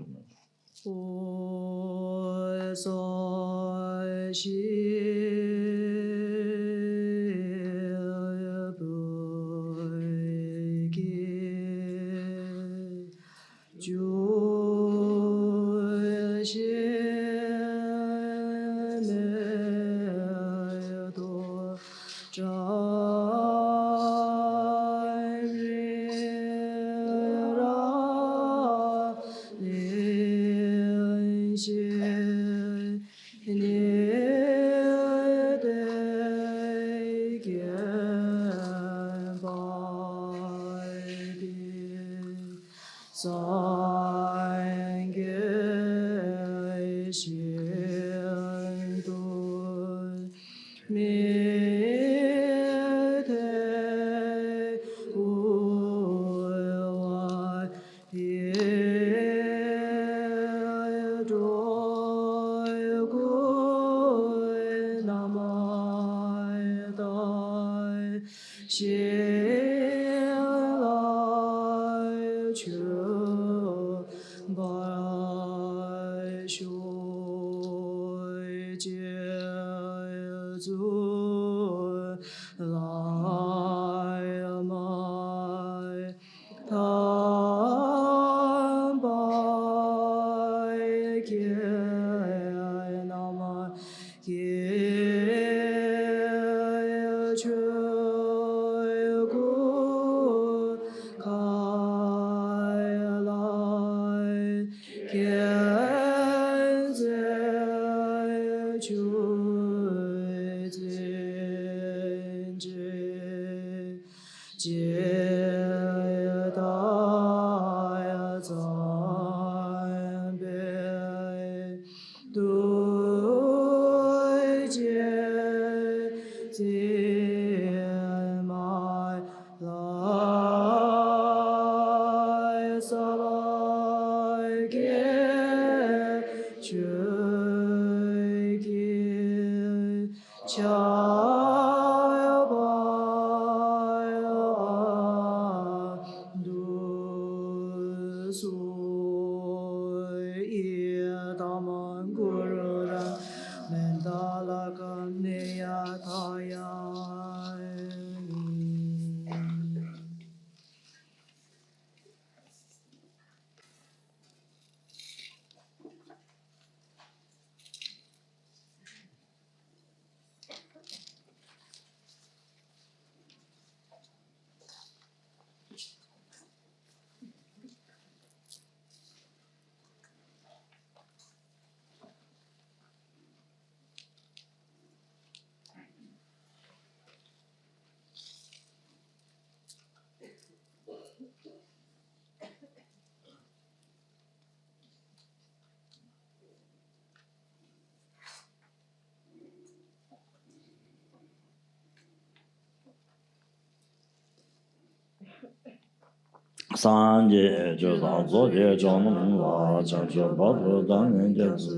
Sanje Jodan Zoje Jonum La Chancho Badu Danen Jetsu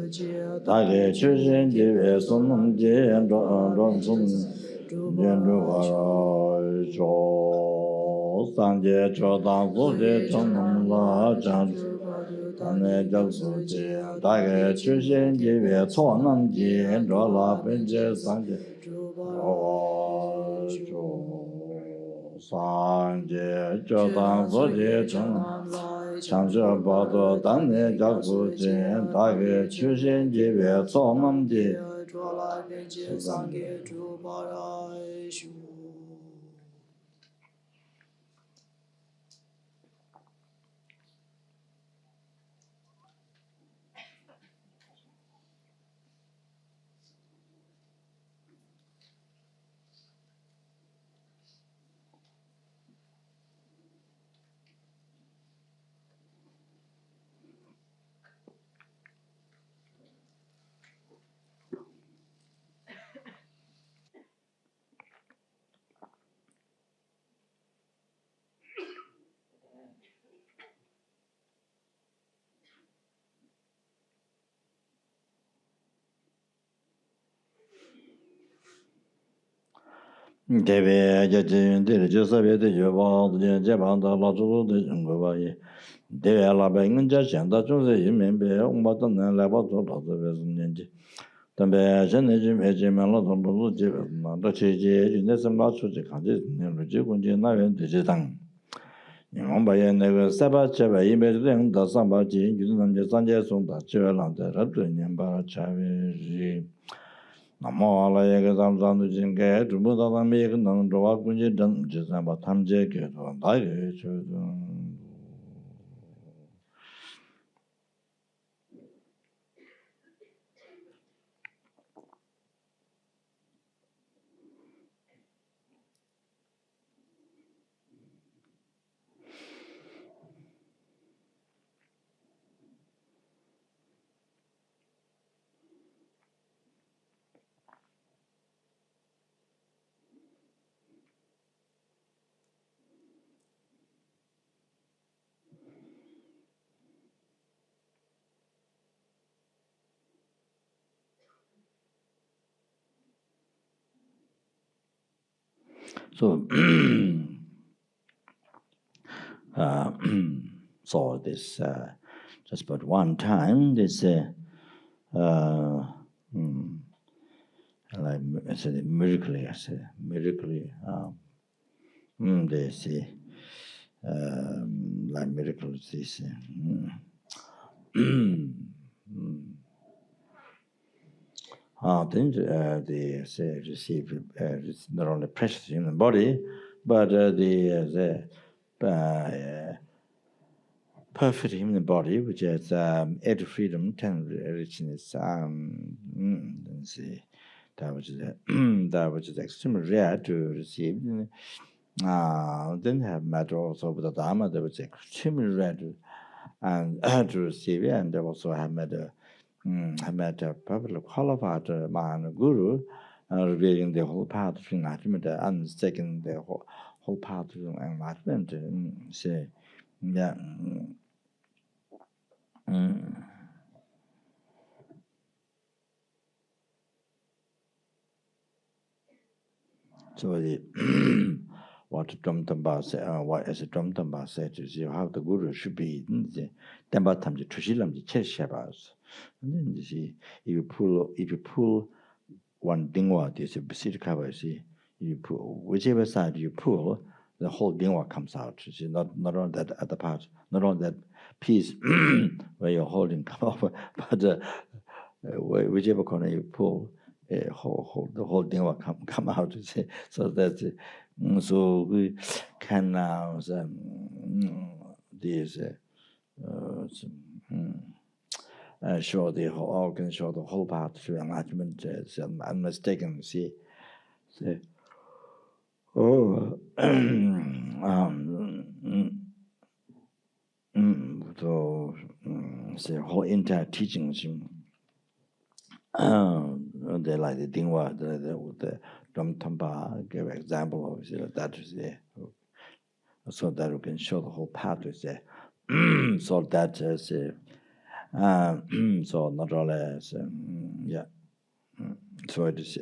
Dage Chushin Jive Sunum Jien Ron Sun Jendu Vara Jo Sanje Jodan Zoje Jonum La Chancho Danen Jetsu Jien Dage Chushin Jive Sonam Jien La Benje Sanje Jo Sanje Jodan Zoje Jonum Chancho Badu Danen Jetsu Jien Dage Chushin Jive Sonam Jien Deve Jajin Dere Josabe de Jova Jabanda La Zulu de Jungovaye Deve La Bengan Jashanda Jose Yimbe Umbatan and Labato of the Vesinji. Tambe Jenny Ejimala Dombu Jivana, the Chiji, Nesam Lachu, the Kandis, Neluji, Navan Digitang. Yangbaye nega saba chaba yime ring da samba ji yuzu namje sanje song da chewe lang de rabdu nyamba chawe ri namo ala yega zam zam du jing ge drubu da zam yega nang zhuwa kunje zheng je samba tam je ge zhuwa da ge che zheng. So, so this just but one time this like I said miraculously they say like miracles this then they say receive not only precious human body but the perfect human body, which has 8 freedom, 10 richness. Let's see, that which is extremely rare to receive. Then have matter also with the Dharma, that was extremely rare to receive, and they also have met a perfectly qualified man guru, revealing the whole path of enlightenment, unmistaking the whole path of enlightenment. Say, yeah. So what Dhamma said, what as a Dhamma said is how the guru should be. Dhamma tamji tushilam ji cheshabas. And then you see, if you pull one dingwa, this is cover. See, you pull whichever side you pull, the whole dingwa comes out. You see, not on that other part, not on that piece where you're holding come off, but whichever corner you pull. The whole thing will come out. So that so we can now show the whole organ, show the whole part to enlightenment. Unmistaken. See, oh, so the whole entire teachings. They like the Dingwa, the Dhamma gave example of that is there, so that we can show the whole path is there. So that is so not only as yeah. So it is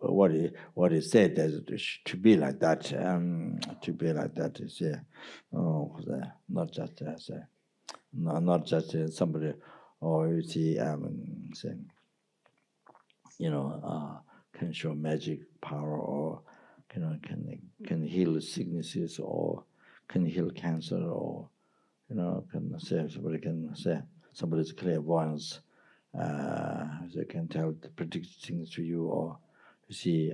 what is said is to be like that. To be like that is not just as not just somebody or you see saying. Can show magic power or can heal sicknesses or can heal cancer or can say somebody's clairvoyance, they can predict things to you, or you see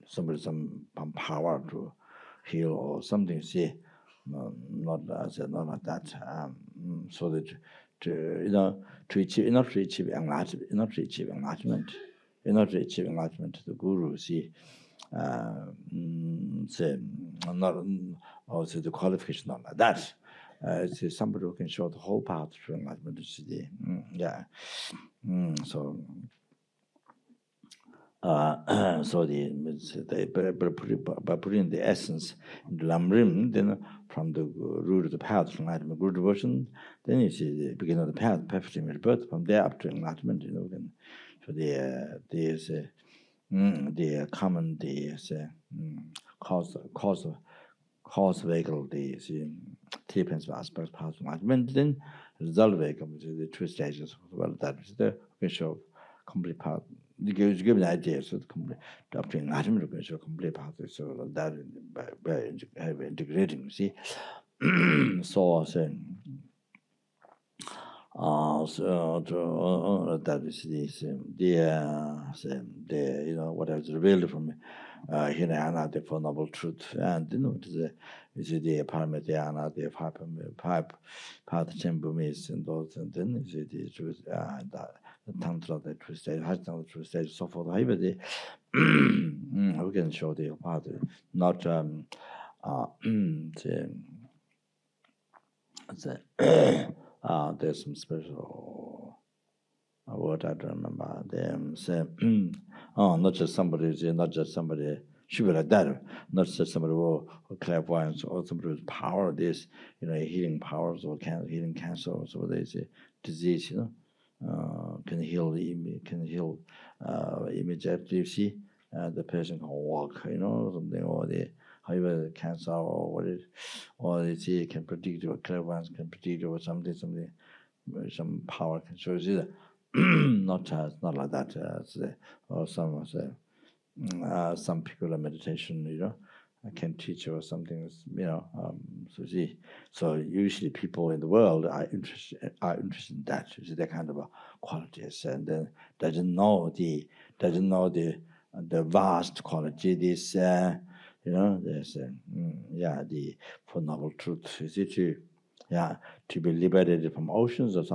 somebody some power to heal or something. See, not like that. So that to achieve, not to achieve enlightenment, the guru, see, say, not also the qualification, not like that. It's somebody who can show the whole path to enlightenment. So. So by putting the essence in the lamrim, then from the root of the path to enlightenment, guru devotion, then you see the beginning of the path, perfect image birth, from there up to enlightenment. So the common cause vehicle, the three principal aspects path to enlightenment, then result vehicle, which is the two stages. Well, that is the we show complete path. give an idea, so the complete doctrine, so complete path, so that by integrating, see. So, that is the what is revealed from Hinayana, the Four Noble Truth, and the Paramithyana, the Path Chambumis, and those, and then is the truth, the Tantra, the truth stage, Hajjana, the truth stage, so forth. We can show the path, not there's some special word I don't remember. They say, not just somebody, should be like that. Not just somebody who clairvoyance or somebody with power. This, healing powers or healing cancer or so they say disease. Can heal immediately. You see, the person can walk. Something or the. However, cancer or what it, or they say can predict or clairvoyance can predict or something, some power can show you. Not like that. Or some particular meditation, I can teach or something. So usually people in the world are interested in that. You see that kind of qualities, and then doesn't know the vast quality. This. There's the Four Noble Truth. Is it to be liberated from oceans of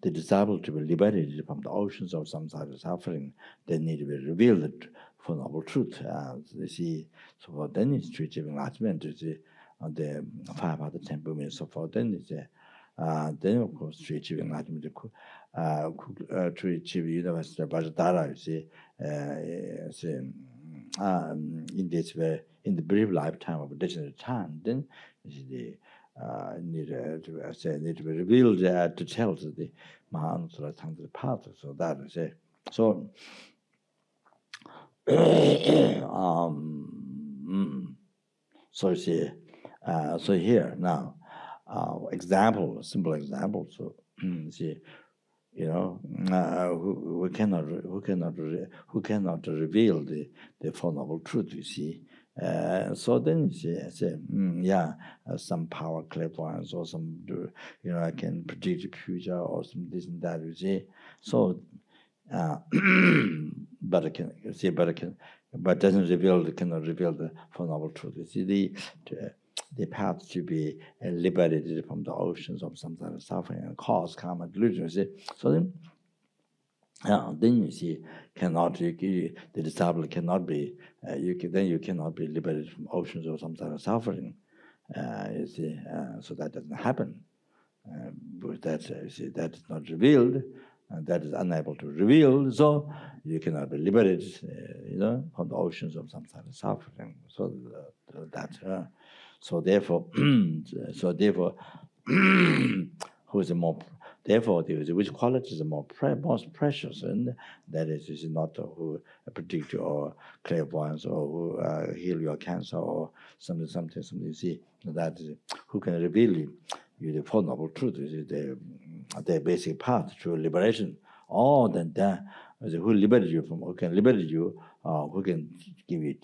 the desire to be liberated from the oceans of samsara suffering, they need to be revealed for Noble Truth. You see, so then it's to achieve enlightenment. You see, the 5 other temple means so forth. Then it's then of course to achieve enlightenment, to achieve universal Vajradhara. You see, in this way, in the brief lifetime of additional time, then the need to be revealed to tell the Mahanusra Tantra path. So that is it. So so see, so here now, simple example. So see, who cannot reveal the Four Noble Truth, you see. So then you say, some power clairvoyance or some, I can predict the future or some this and that, you see. So, but doesn't cannot reveal the Four Noble Truth. You see, the path to be liberated from the oceans of samsara suffering and cause karma delusion. You see, so then you see, the disciple cannot be. You cannot be liberated from oceans of samsara suffering. You see, so that doesn't happen. But that you see, that is not revealed, and that is unable to reveal. So you cannot be liberated, from the oceans of samsara suffering. So that. So therefore, who is more? Therefore, which quality is most precious, and that is not who predict or clairvoyance or who heal your cancer or something. You see, that is who can reveal you the Four Noble Truth. Is the basic path to liberation. All that. Who liberated you from? Who can liberate you? Who can give you,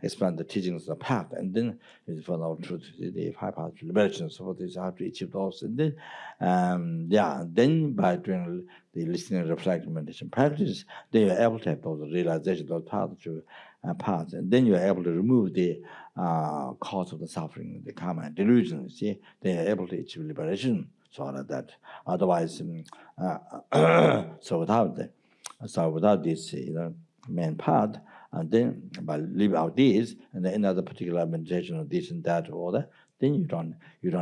explain the teachings of the path, and then is for Noble Truth, the 5 paths to liberation. So this how to achieve those, and then, then by doing the listening, reflection, meditation practice, then you are able to have those realization, those paths, and then you are able to remove the cause of the suffering, the karma and delusion. See, they are able to achieve liberation. So like that. Otherwise, so without this, main part, and then by leave out this, and then another particular meditation of this and that order, then you don't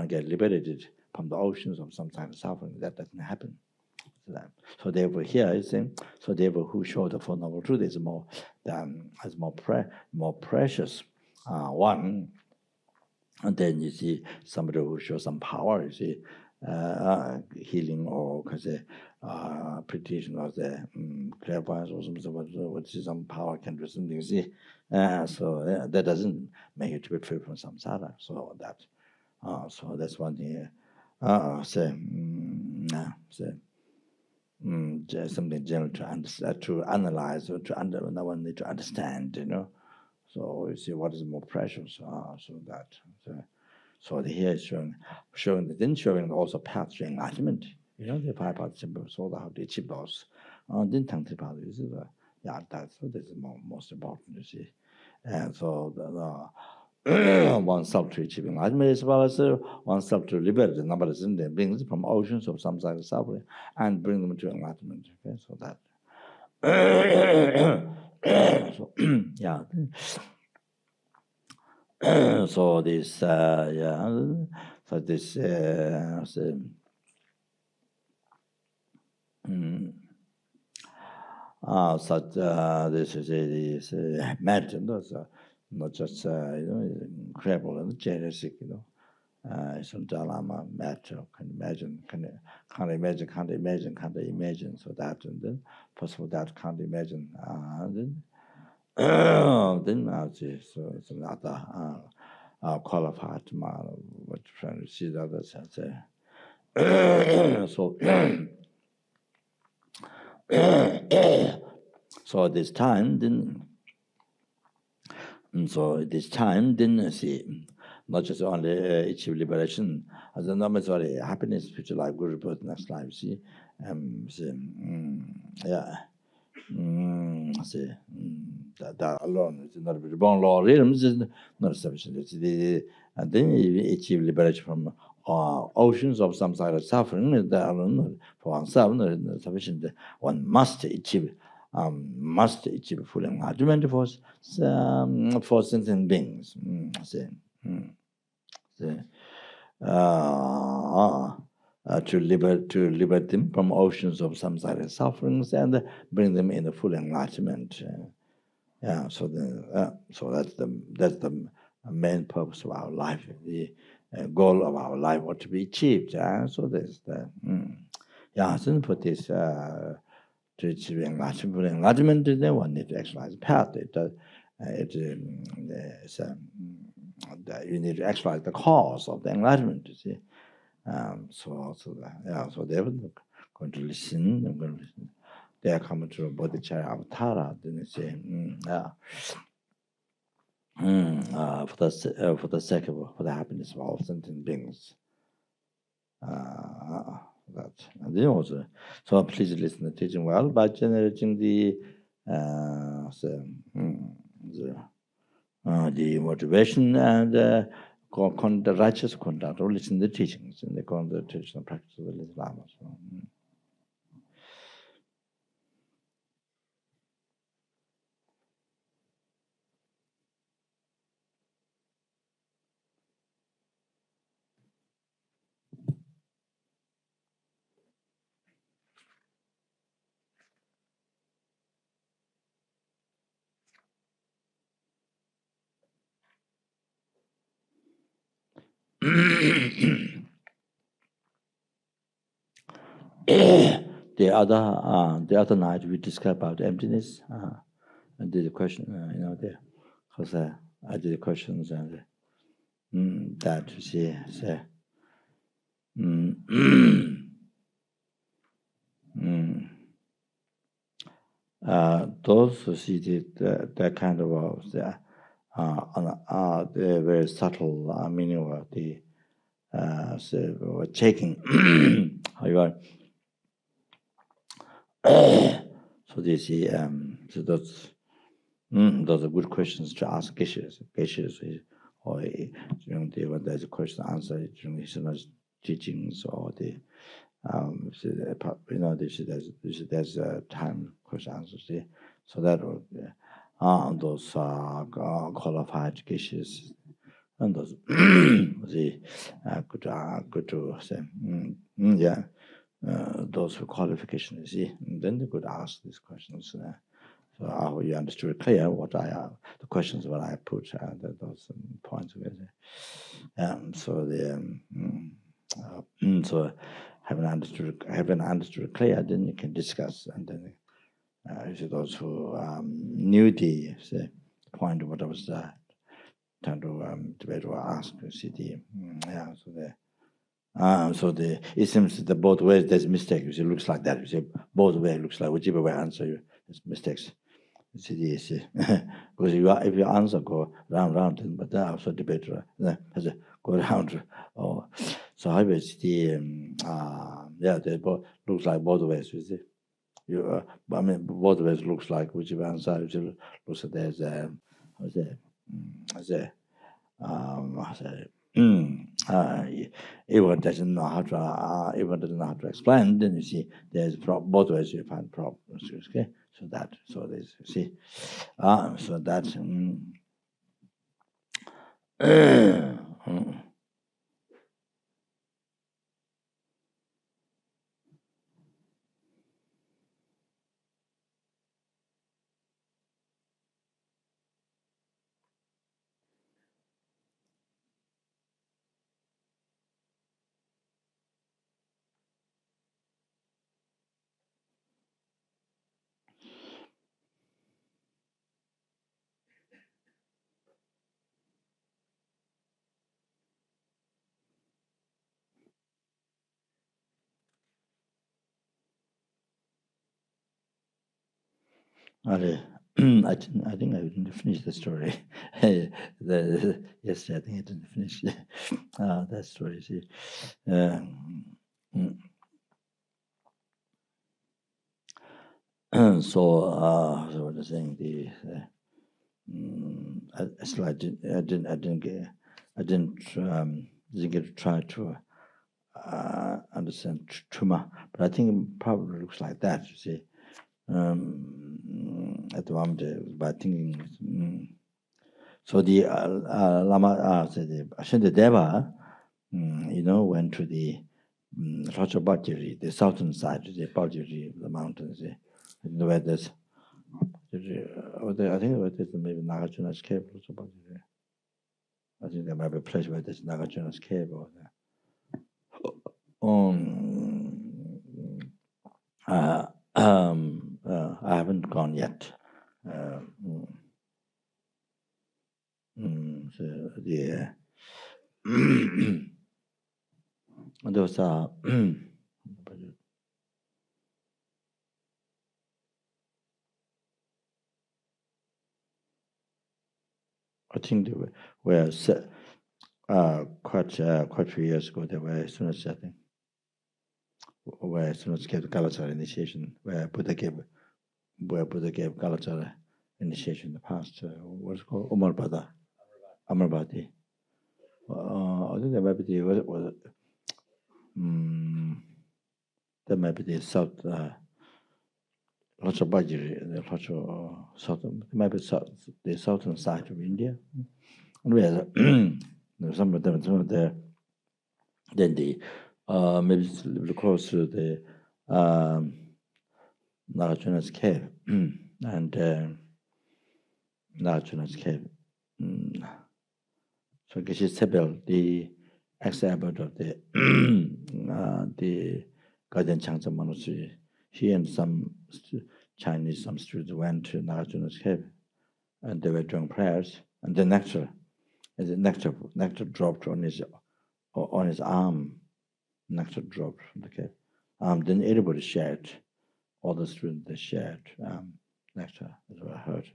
get liberated from the oceans of some kind of suffering. That doesn't happen. So therefore, here is saying, so therefore, who showed the Four Noble Truth is more precious one. And then you see somebody who shows some power. You see. Healing or prediction of the clairvoyance or something, what some power can do something, you see. So that doesn't make you to be free from samsara. So that's one thing. something general to understand, to analyze, or to understand, you know. So you see what is more precious. So here is showing also path to enlightenment. You know, the 5 paths simple, so how to achieve those. Then Tangti path is that's most important, you see. And so oneself to achieve enlightenment as well as oneself to liberate the number of sins that brings from oceans of samsara suffering and bring them to enlightenment. Okay, so that. So, yeah. So this, so this, such this is imagine those not just incredible and genetic, you know. Some Lama matter can't imagine. So that and then possible that can't imagine, then so some other qualified man, what trying to see the other sense. So so this time didn't see not just only achieve liberation, as the number sorry happiness, future life, good rebirth, next life. See, that alone is not reborn law. Rhythms is not sufficient. And then you achieve liberation from oceans of samsara suffering. That alone for oneself not sufficient. One must achieve full enlightenment for sentient beings. To liberate them from oceans of samsara sufferings and bring them in the full enlightenment. So that's the main purpose of our life, the goal of our life, what to be achieved. So there's the so for this to achieve enlightenment, then one need to exercise the path. You need to exercise the cause of the enlightenment. You see. So they were going to listen. I'm going to listen. They are coming to a bodhicitta avatar. Then they say, for the sake of for the happiness of all sentient beings. That and then also, so please listen to the teaching well by generating the motivation and the righteous conduct, or listen to the teachings and the traditional practice of the Lama. So, the other night we discussed about emptiness, and did a question, there, because I did the questions and that you see, those who see that kind of the very subtle meaning of the checking, however. So they see, so those are good questions to ask Geshe-rs, or during when there's a question answer during his teachings, or the there's time question answer. See, so that those qualified Geshe-rs and those good to say, those with qualifications, see, and then they could ask these questions. So I hope you understood clear what the questions what I put, those points. So so having understood clear, then you can discuss, and then those who knew the point of what I was trying to debate or ask, see the so So it seems that both ways there's mistake. You see, it looks like that. You see, both ways looks like whichever way answer you, it's mistakes. You see, because if you answer go round, but then also debate, go round. Oh, so I was they both looks like both ways. You see, I mean, both ways looks like whichever answer you looks like there's even doesn't know how to explain, then you see there's both ways you find problems. Okay, so there's see, so that's I think I didn't finish the story. Yes, I think I didn't finish that story. See, so what I'm saying, actually I didn't get to try to understand Truma, but I think it probably looks like that. You see. At the moment, by thinking, so the Lama, the Ashantadeva, went to the Rajabhajiri, the southern side, the Bhajiri, the mountains, where there's, I think where there's maybe Nagarjuna's cave, Rajabhajiri. I think there might be a place where there's Nagarjuna's cave or there. I haven't gone yet. So those are I think they were quite a few years ago. They were students, I think, where students gave the Galata initiation, where Buddha gave Galata initiation in the past. What's it called? Amarbati. I think that might be that might be the south. Lots of budget, lots of southern, maybe the southern side of India. And where some of them there. Then maybe it's a little close to the Nagarjuna's cave and Nagarjuna's cave. So Geshe the ex-abbot of the Guardian Changsa Monastery, he and some Chinese, some students went to Nagarjuna's cave, and they were doing prayers, and the nectar dropped on his arm. Nectar dropped from the cave. Then everybody shared. All the students they shared nectar. That's what I heard.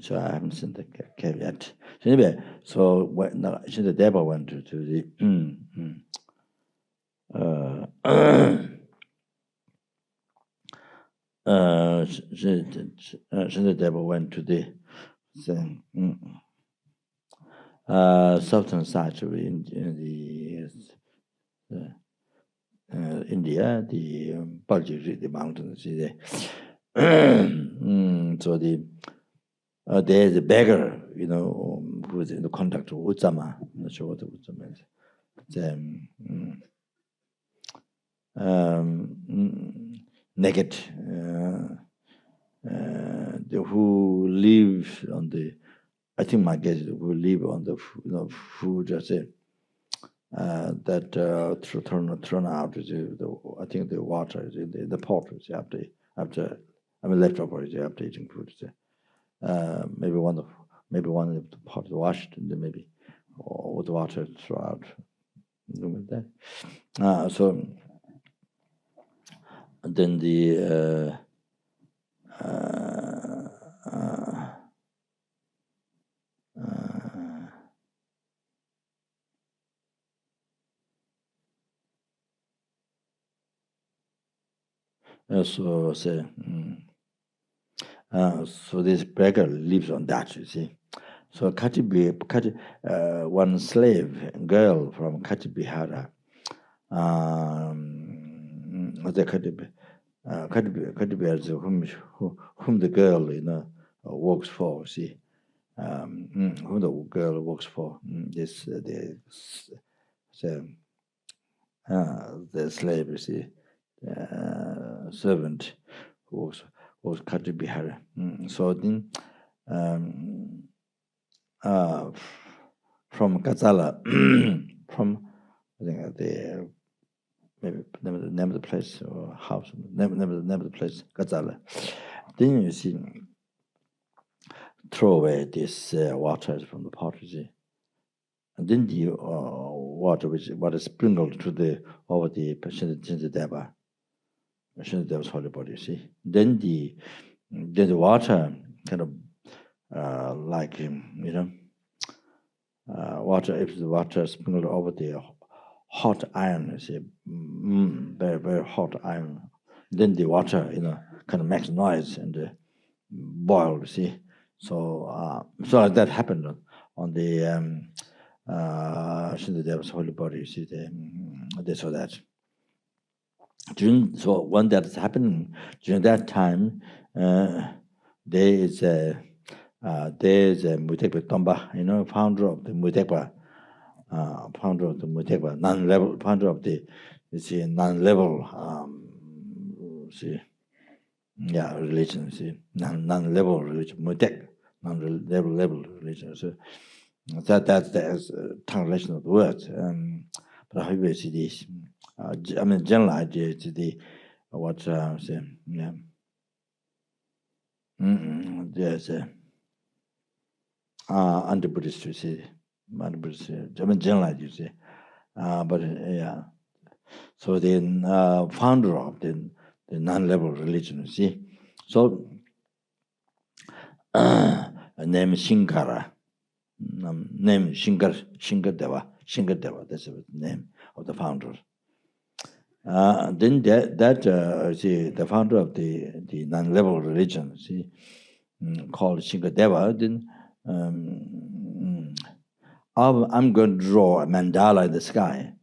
So I haven't seen the cave yet. So anyway, so when the devil went to the the devil went to the southern side of India, the Bhajiri, the mountains. So there's a beggar, who is in the contact of Uttama. I'm not sure what the Uttama is. Naked, who live on the, I think my guess is who live on the food, that thrown out. I think the water is in the pot after leftovers after eating food. maybe one of the part washed, and then maybe with water throughout. Like that. So then the so say so this beggar lives on that, you see. So one slave girl from Katibihara, the Katibihara is whom the girl works for, see. Who the girl works for, the slave, you see, servant who was Katibihara. So then, from Gazala, from I think the maybe name of the place or house, name of the place, Gazala. Then you see, throw away this water from the pot, you see. And then the water what is sprinkled over the Shinta Deva's holy body, you see. Then the water kind of like water, if the water sprinkled over the hot iron, you see, very, very hot iron, then the water kind of makes noise and boil, you see. So so that happened on the Shinta Deva's holy body, you see. They saw that. So when that is happening, during that time, there is a Mutekpa Tomba, founder of the Mutekpa, non-level, founder of the non-level, religion, non-level religion, Mutek, non-level religion. So that's the translation of the words. But how you see this? I mean, general idea is the what say, yeah. There's anti-Buddhist, you see, anti-Buddhist. I mean, general idea, you see, but yeah. So the founder of the non-level religion, you see. So name Shinkara, name Shinkadeva. That's the name of the founder. Then the founder of the non-level religion, see, called Shinkadeva, then I'm going to draw a mandala in the sky.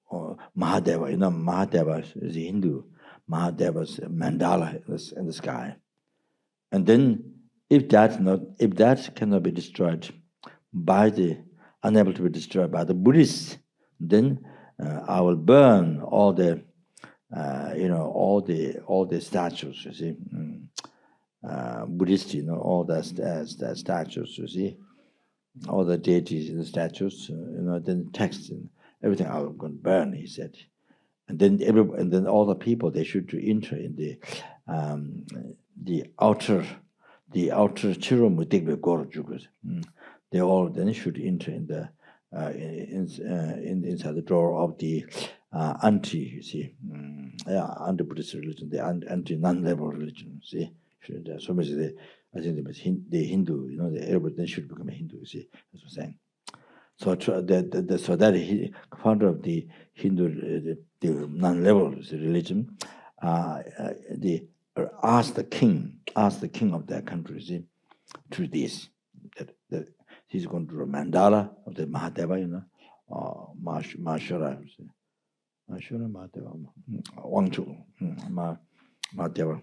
Or Mahadeva, Mahadeva is a Hindu. Mahadeva's mandala in the sky. And then if that cannot be destroyed unable to be destroyed by the Buddhists, then I will burn all the all the statues, you see, Buddhist, all the statues, you see, all the deities in the statues, then the text and everything I'm going to burn, he said. And then all the people, they should enter in the outer Chiro Mutikbe Gorjugas. They all then should enter in the inside the door of the anti, you see, anti-Buddhist religion, the anti-non-level religion, see. So much I think the Hindu, everybody then should become a Hindu, you see, that's what I'm saying. So that founder of the Hindu, the non-level religion, asked the king of their country, see, to this, that he's going to do a mandala of the Mahadeva, Mahashura, Mahashura, Mahadeva, Wangchu, Mahadeva,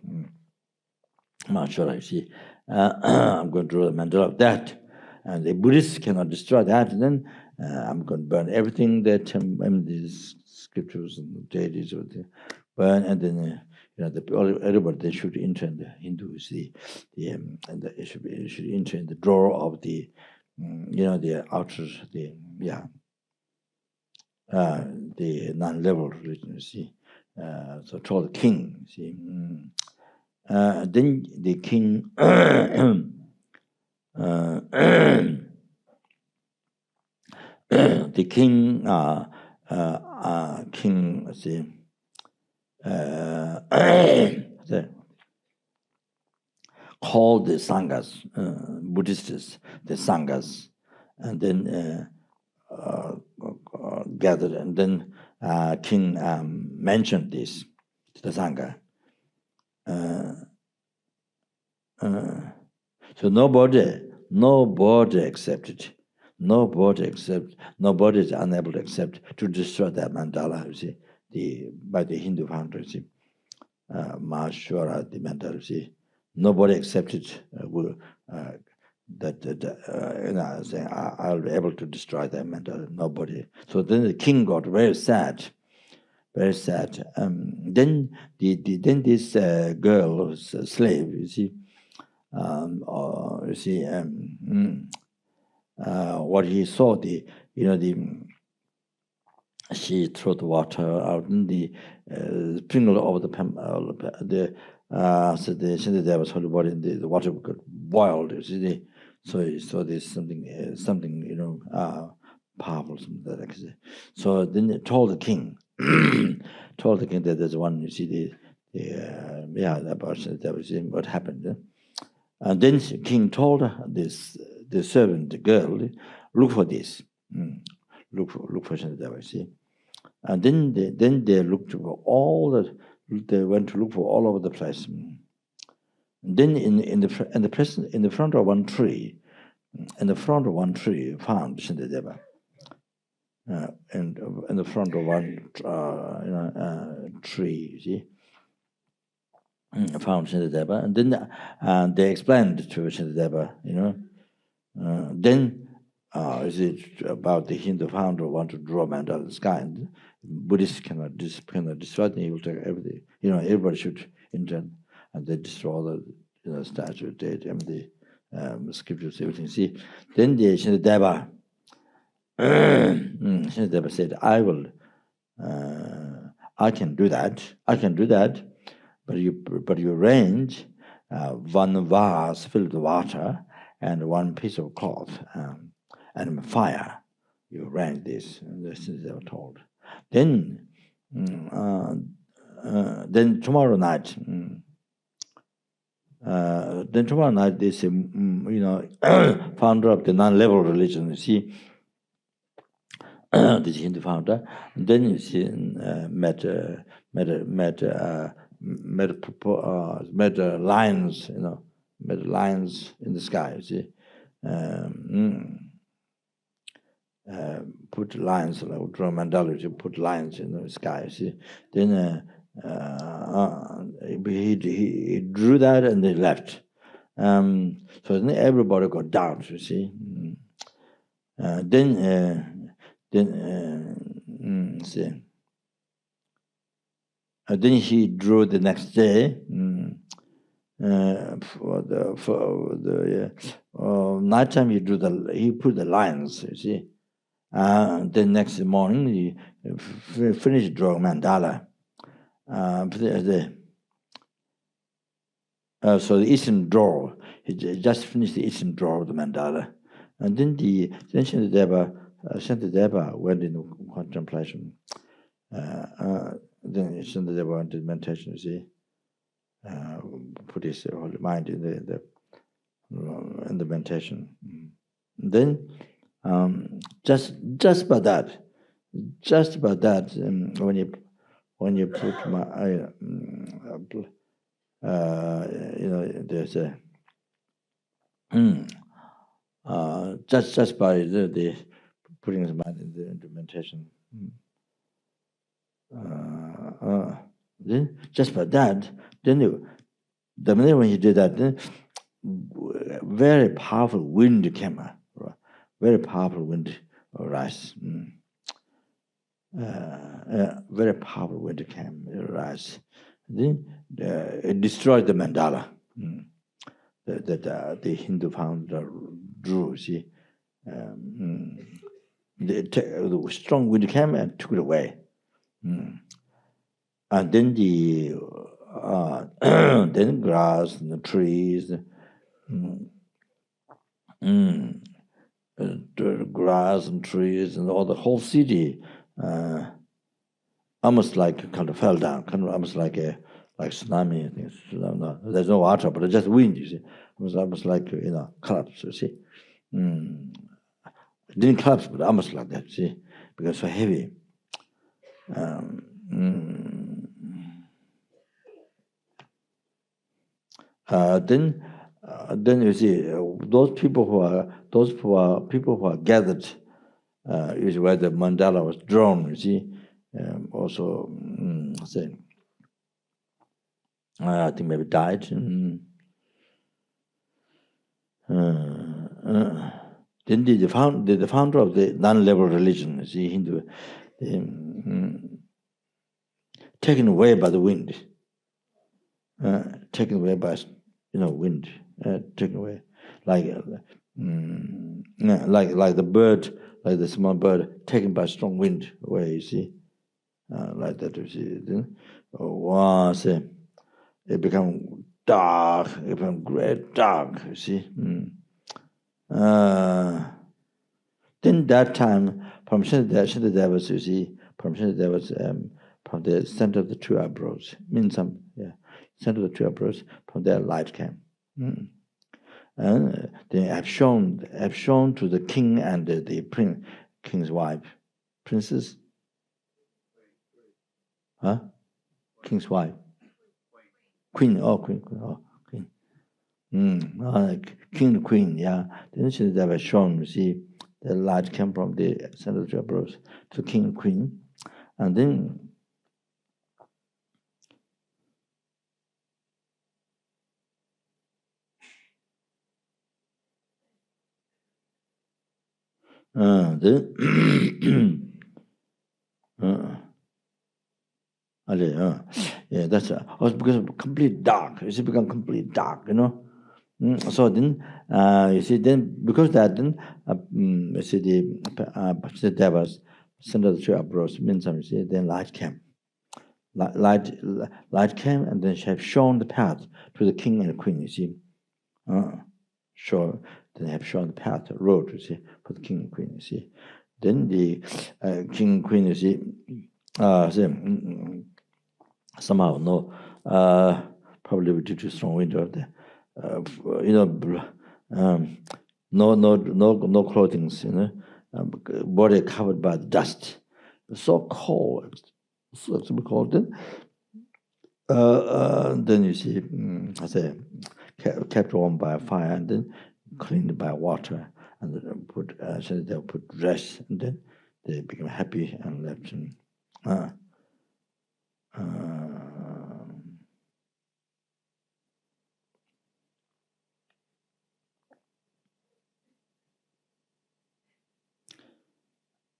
Mahashura, you see. I'm going to draw a mandala of that. And the Buddhists cannot destroy that. And then I'm going to burn everything that these scriptures and deities burn. And then everybody they should enter in the Hindus, and it should enter in the drawer of the the outer the non-level religion. See, so told the king. See, Then the king, the king, king, let's see, called the sanghas, Buddhists, the sanghas, and then gathered, and then king mentioned this to the sangha. So nobody accepted. Nobody is unable to accept to destroy that mandala, you see, by the Hindu founder, you see, Mahashwara, the mandala, you see. Nobody accepted that saying, I'll be able to destroy that mandala. Nobody. So then the king got very sad. Very sad. Then this girl, was a slave, you see, what he saw, she threw the water out in the sprinkle over so there was holy water, and the water got boiled. You see, so there's something powerful, something like that. So then they told the king, that there's one. You see about that was what happened. And then the king told the servant, the girl, look for this, look for Shantideva, see. And then they looked for they went to look for all over the place. And then in the front of one tree, found Shantideva. And in the front of one tree, you see. Found Shantideva, and then they explained to Shantideva, then is it about the Hindu founder want to draw man out of the sky, and Buddhists cannot destroy them. He will take everything. Everybody should intend, and they destroy the statue, the scriptures, everything. See, then the Shantideva, Shantideva said, I can do that. But you arrange one vase filled with water and one piece of cloth and fire. You arrange this, and this is they were told. Then tomorrow night, this founder of the non-level religion, you see, this Hindu founder, and then you see met lines, lines in the sky. You see, put lines, like draw mandala, you put lines in the sky. You see, then he drew that and they left. So then everybody got down. You see, then he drew the next day. For the nighttime, he put the lines. You see, then next morning he finished drawing mandala. So the eastern drawer, he just finished the eastern drawer of the mandala, and then Shantideva went into contemplation. Then Shantideva went into meditation. You see, put his whole mind in the meditation. Then just by that, when you put there's a just by the putting his mind in the meditation. Then just by that, then the minute when he did that, then very powerful wind came, very powerful wind rise. Very powerful wind came, rise. Then it destroyed the mandala that the Hindu founder drew. See, the strong wind came and took it away. And then then grass and the trees, grass and trees and all the whole city, almost like kind of fell down, kind of almost like a tsunami. I think there's no water, but it's just wind. You see, it was almost like collapse. You see, it didn't collapse, but almost like that. See, because so heavy. Then you see those people who are gathered. Is where the mandala was drawn. You see, also say, I think maybe died. Then the founder of the non-liberal religion, you see, Hindu, taken away by the wind, taken away by wind, taken away like the bird, like the small bird taken by strong wind away. You see, like that. You see, then once it become dark, it become great dark. You see. Then that time, from Shantidevas, you see, from Shantidevas, from the center of the two eyebrows, means center of the two eyebrows, from their light came. And they have shown to the king and the king's wife, princess, king's wife, queen, queen. King and queen, yeah. Then they were shown, you see, the light came from the center of the eyebrows to king and queen. And then yeah, that's also because of complete dark. It's become complete dark, So then, you see, then because that, then you see the devils center of the two eyebrows means something. You see, then light came. Light came, and then she have shown the path to the king and the queen. You see, then have shown the path, the road. You see, for the king and queen. You see, then the king and queen. You see, somehow probably due to strong wind of the, no clothing. Body covered by the dust. So cold. So cold. Then you see, kept warm by a fire, and then cleaned by water, and then they'll put dress, and then they become happy and left.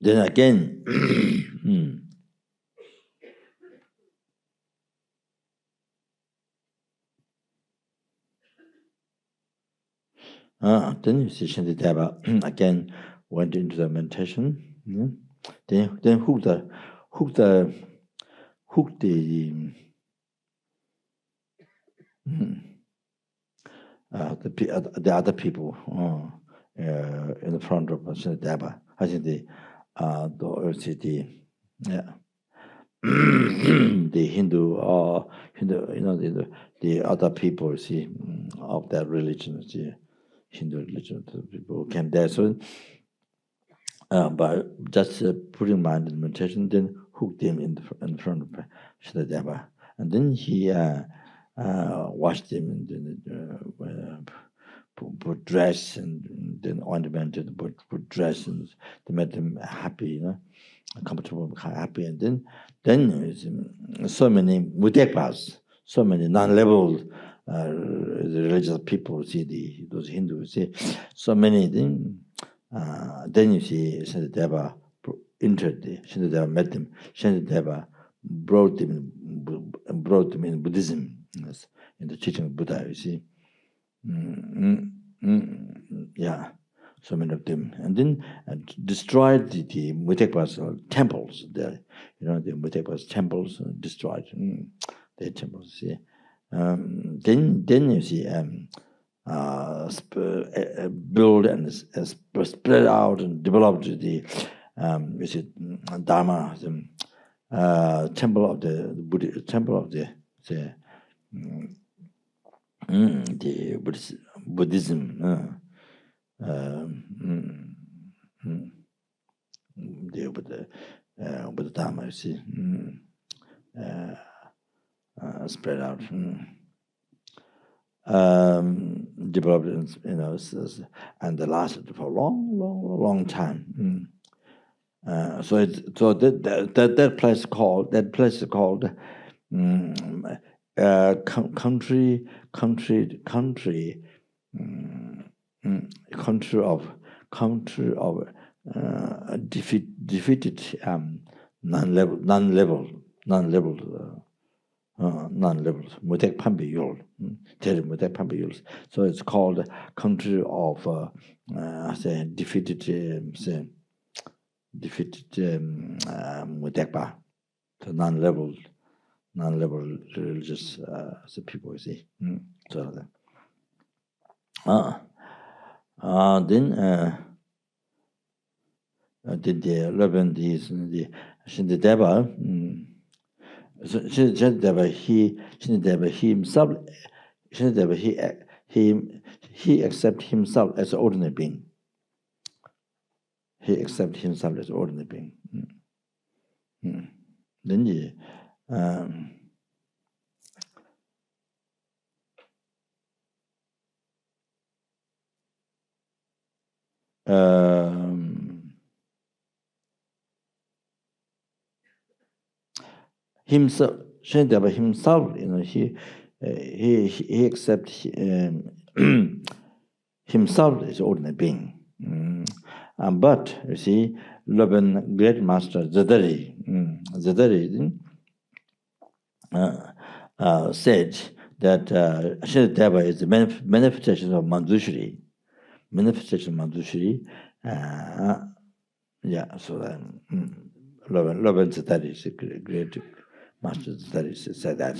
Then again, then you see Shantideva again went into the meditation. Then hooked the other people in the front of Shantideva. I think the the Hindu, the other people, see, of that religion, see, Hindu religion, the people came there. So, by just putting mind in meditation, then hooked him in front of Shantideva, and then he washed him, and then put dress, and then ointment, and put dress, and they made him happy, comfortable, happy, and then so many mutekpas, so many non-level religious people, see those Hindus, see so many. Then you see Shantideva entered. Shantideva met them. Shantideva brought them in Buddhism, yes, in the teaching of Buddha. You see, yeah. So many of them, and then destroyed the Mutekpas temples. The Mutekpas temples destroyed. the temples. See, then you see build and spread out and developed the you see Dharma, temple of the Buddha, temple of the Buddhism. The Buddha Dharma, you see, spread out, developed, and they lasted for a long time. So that place is called country of defeated non-leveled Mutek Pambiyul, Terry Mutek Pambiyul. So it's called country of defeated Mutekpa, the non-leveled religious people, you see. So then the 11 is the Shindideva. Shindideva he accepts himself as an ordinary being. He accepts himself as an ordinary being. Then the himself, Shindideva himself, he accepts himself as an ordinary being. But you see, Loben great master Zadari said that Shindideva is the manifestation of Manjushri. Yeah, so Loben Zadari is a great master Zadari said that.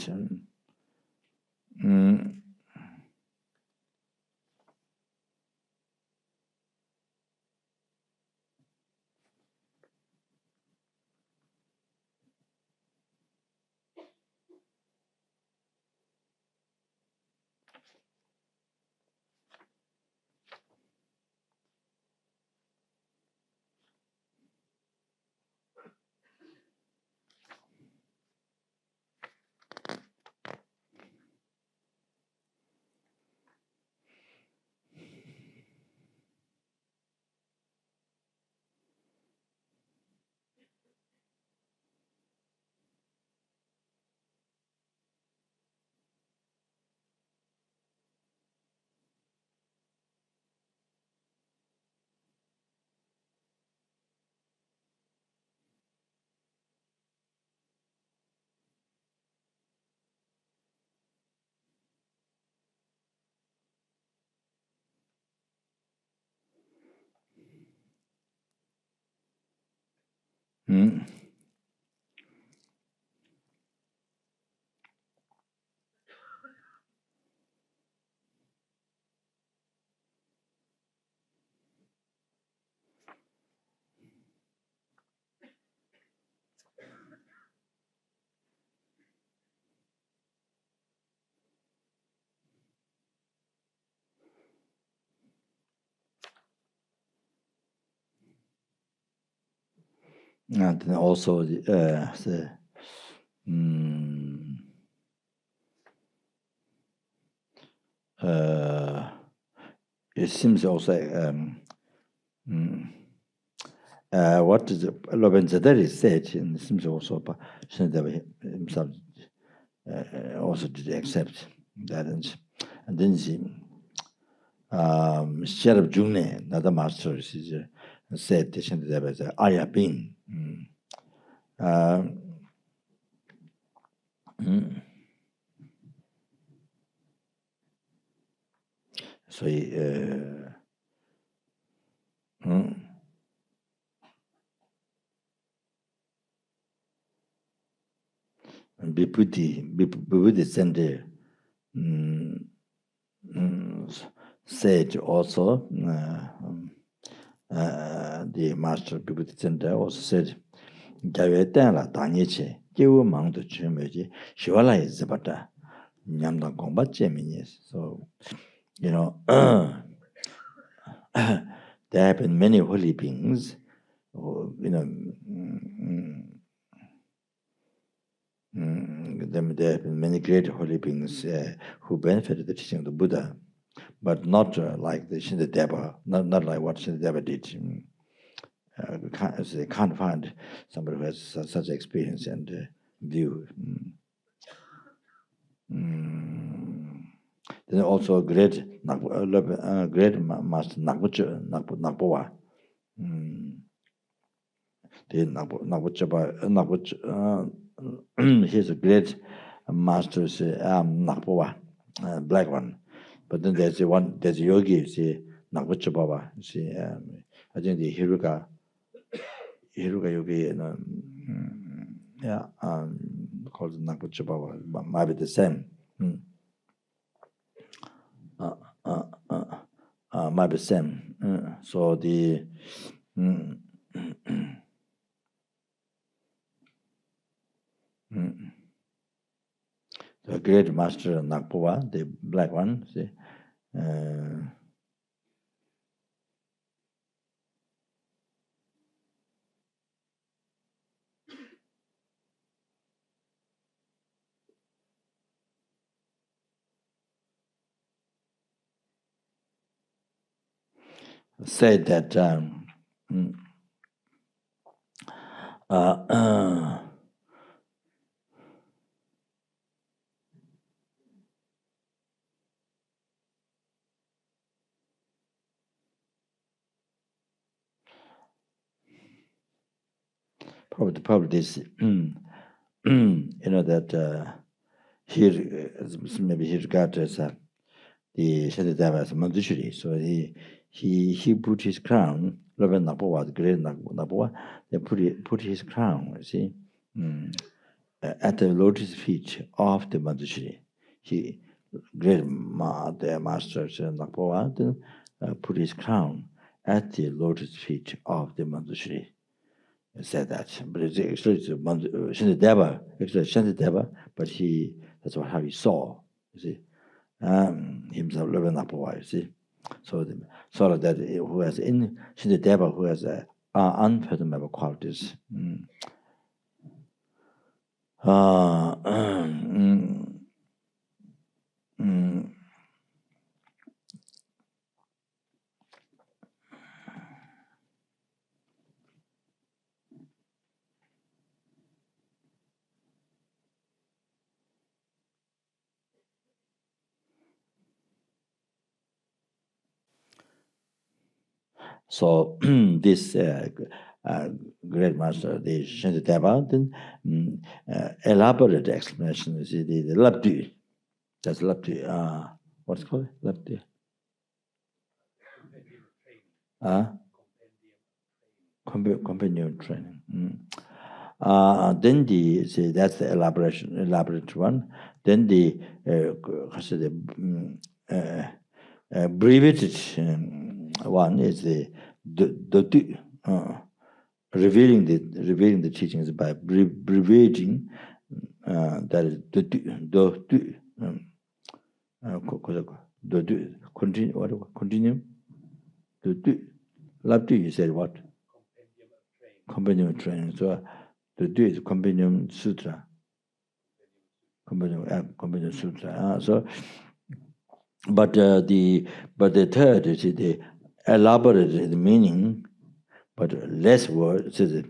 And then also it seems also what Loben Zadari said, and it seems also Shindideva himself also did accept that. And then Sheriff June, another master, said that Shindideva is an Aya being. So he Vibhuti Center said also, the master Vibhuti Center also said, Javetala Danyeche, Kewu Mangdo Chumeji, Shivala is Zabata, Nyamdan Kombat Jeminis. So, you know, there have been many holy beings, who, you know, there have been many great holy beings who benefited the teaching of the Buddha, but not like the Shantideva, not like what Shantideva did. They can't find somebody who has such experience and view. Then also great master Nagpowa. He's a great master, Nagpowa, black one. But then there's a yogi, Nagpoche Baba. I think the Hiruka yogi, called Nagpoche Baba, might be the same. Might be same. So the the great master Nagpowa, the black one, see, said that probably this, you know, that here maybe he regarded as the Shantideva as Manjushri, so he put his crown. Reverend Nagpowa, the great Nagpowa, they put his crown, you see, at the lotus feet of the Manjushri. He great the master Nagpowa then put his crown at the lotus feet of the Manjushri. Said that, but it's actually Shantideva, but that's how he saw, you see, himself living up, you see. So the sort of that who has in Shantideva who has unfathomable qualities. So this great master, the Shantideva, then elaborate explanation is the Labdu. That's Labdu. What's it called? Labdu. Compendium training. Then that's the elaborate one. Then the abbreviated one is the revealing the teachings by abbreviating. That is continuum. Labdu, you said what? Compendium of training. So the do is compendium sutra. Compendium sutra. So, but the third is the elaborate meaning, but less words. Is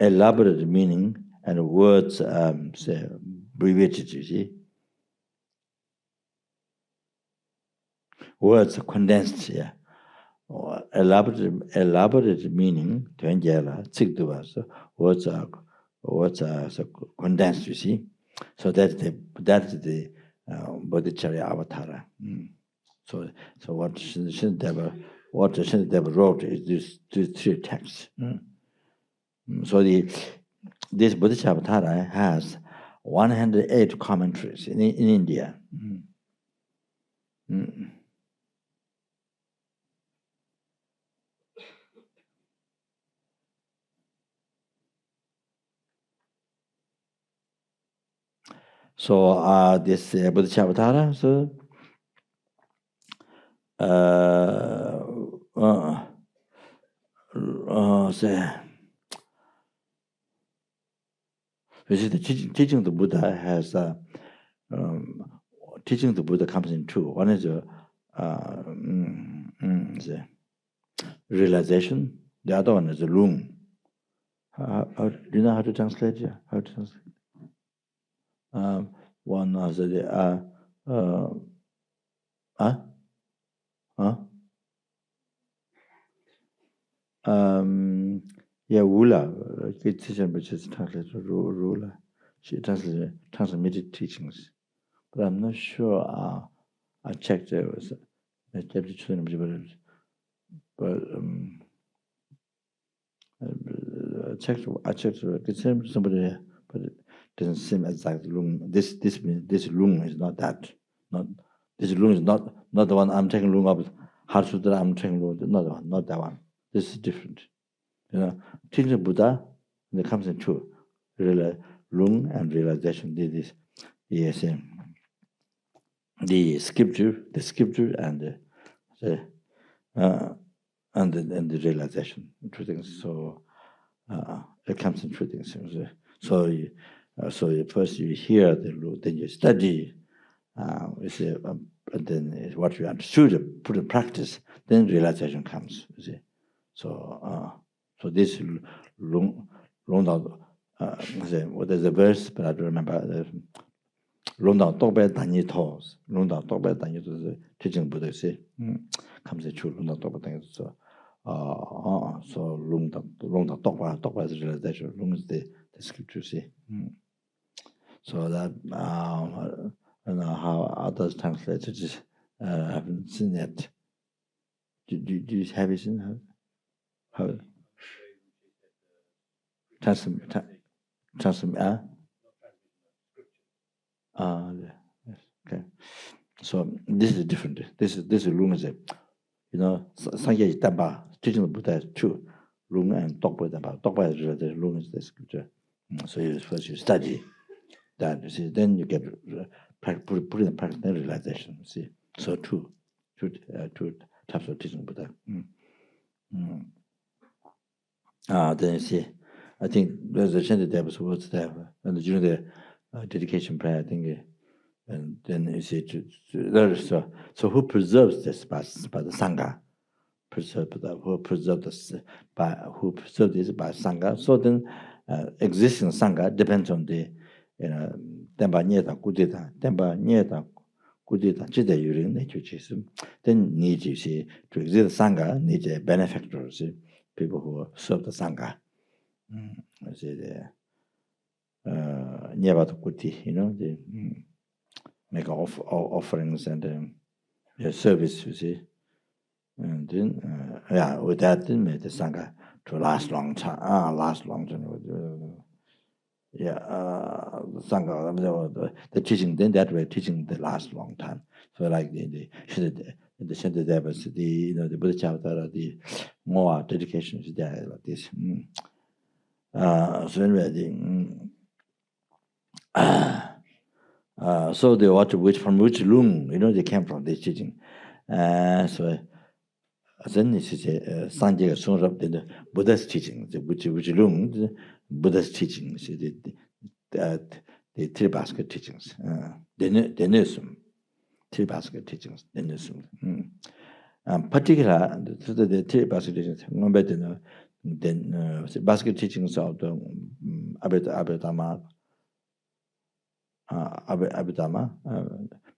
elaborate meaning and words say abbreviated. You see, words condensed. Yeah. Elaborate meaning, so words are so condensed, you see. So that's the Bodhicharya Avatara. So what Shantideva wrote is these three texts. So this Bodhisattva has 108 commentaries in India. So this Bodhisattva, so you see, the teaching of the Buddha has teaching of the Buddha comes in two. One is the realization. The other one is the lung. Do you know how to translate? Yeah, how to translate? One of the yeah, Wula, which is translated ruler. She transmitted teachings, but I'm not sure. I checked there was but I checked it seems somebody, but it doesn't seem exact lung. This means this lung is not that. Not this lung is not the one I'm taking lung of Harsutra. I'm taking lung, not that one. This is different. You know, teaching of Buddha, when it comes into lung and realization. This is yes, the scripture and the realization, two things. So it comes in two things. So first you hear the law, then you study. You see, and then what you understood, put in practice, then realization comes. You see, so this long there's a verse, but I don't remember. Long Tokbe Danyi Tos, Long Tokbe Danyi Tos, teaching Buddha say, comes true, Long Tokbe Danyi Tos. So Long Tokbe is realization, Long is the scripture, see. So that, I don't know how others translate it, I haven't seen it. Have you seen how? Transmit, yes, okay. So this is different. This is lung is, you know, Sangye Damba, teaching the Buddha is two, lung and Tokpa Damba. Tokpa is the lung is the scripture. So first you study that, you see, then you get put in practical realization. See, so two types of teaching Buddha. Then you see, I think there's a Shanti Deva's words there, and during the dedication prayer, I think. And then you see, so who preserves this by the Sangha? Who preserves this by Sangha? So then, existing Sangha depends on the, Tenpa Nyeta Kudita, Chida Yurin, nature chism. Then need you see to exist Sangha, need a benefactors, people who serve the Sangha. I say the Nyevata Kuti, the make offerings and service, you see. And then, with that, then made the Sangha to last long time. The Sangha, the teaching, then that way, teaching the last long time. So like the Shantidevas, the Bodhisattva, the more dedication is there like this. So anyway, so they want to from which lung, they came from this teaching. So then this is Sanjay Sunrab, the Buddha's teaching, which lung, the Buddha's teaching, the three basket teachings, Denism, three basket teachings, Denism. Particular, the three basket teachings, then basket teachings of the Abhidhamma,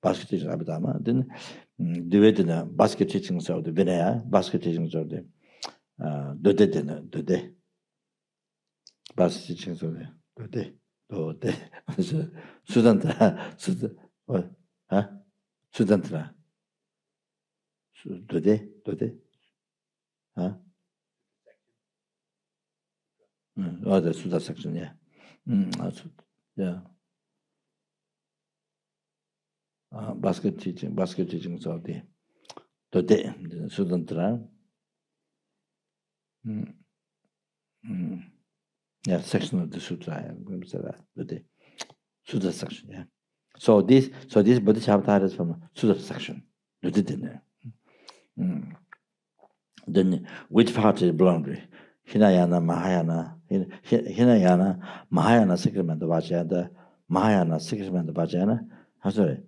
basket teachings of Abhidhamma, then divided basket teachings of the Vinaya, basket teachings of the Dode, basket teachings of the Dode, Sudantra, Sudantra, Dode, oh, the Suda section, yeah. That's, yeah. Basket teaching of the day, the student trial. Yeah, section of the sutra. I'm going to say that the day. Sutra section, yeah. So this bodhisattva is from sutra section. Then which part is belong to? Hinayana, Mahayana, Hinayana, Mahayana sacrament of Vajayana, Mahayana sacrament of Vajayana. I'm sorry.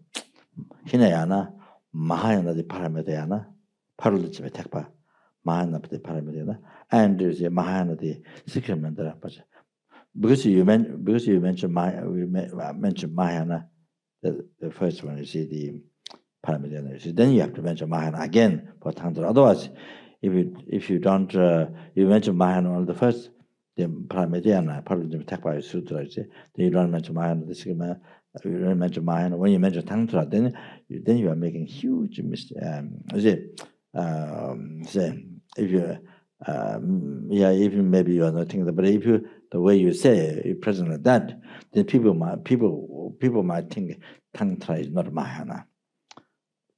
Hinayana, Mahayana the Paramadhyana, Paralichva Tekpa, Mahayana the Paramadhyana, and there's a Mahayana the sacrament of Vajayana. Because you mentioned Mahayana, the first one, you see the Paramadhyana. Then you have to mention Mahayana again for Tantra. Otherwise, if you don't, you mention Mahayana on the first, the Paramadhyana, Paralichva Sutra, then you don't mention Mahayana, the second. You don't mention Mahayana. When you mention Tantra, then you are making huge mistake. If you, even maybe you are not thinking that, but if you, the way you say you present like that, then people might think Tantra is not Mahayana.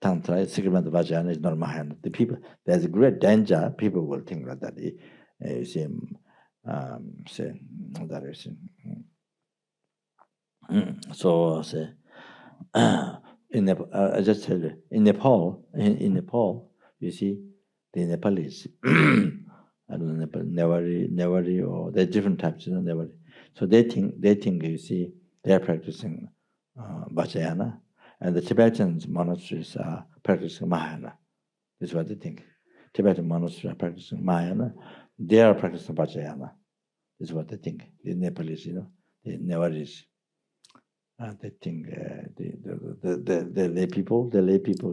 Tantra is Sacrament Vajrayana is not Mahayana. The people, there's a great danger. People will think like that. You see, that is. So say, in Nepal, I just tell you, in Nepal, you see, the Nepalese, I don't know, Nevari, or there are different types, Nevari. So they think, you see, they are practicing Vajrayana, and the Tibetan monasteries are practicing Mahayana. This is what they think. Tibetan monasteries are practicing Mahayana, they are practicing Vajrayana. This is what they think. The Nepalese, the Nevaris. They think the lay people,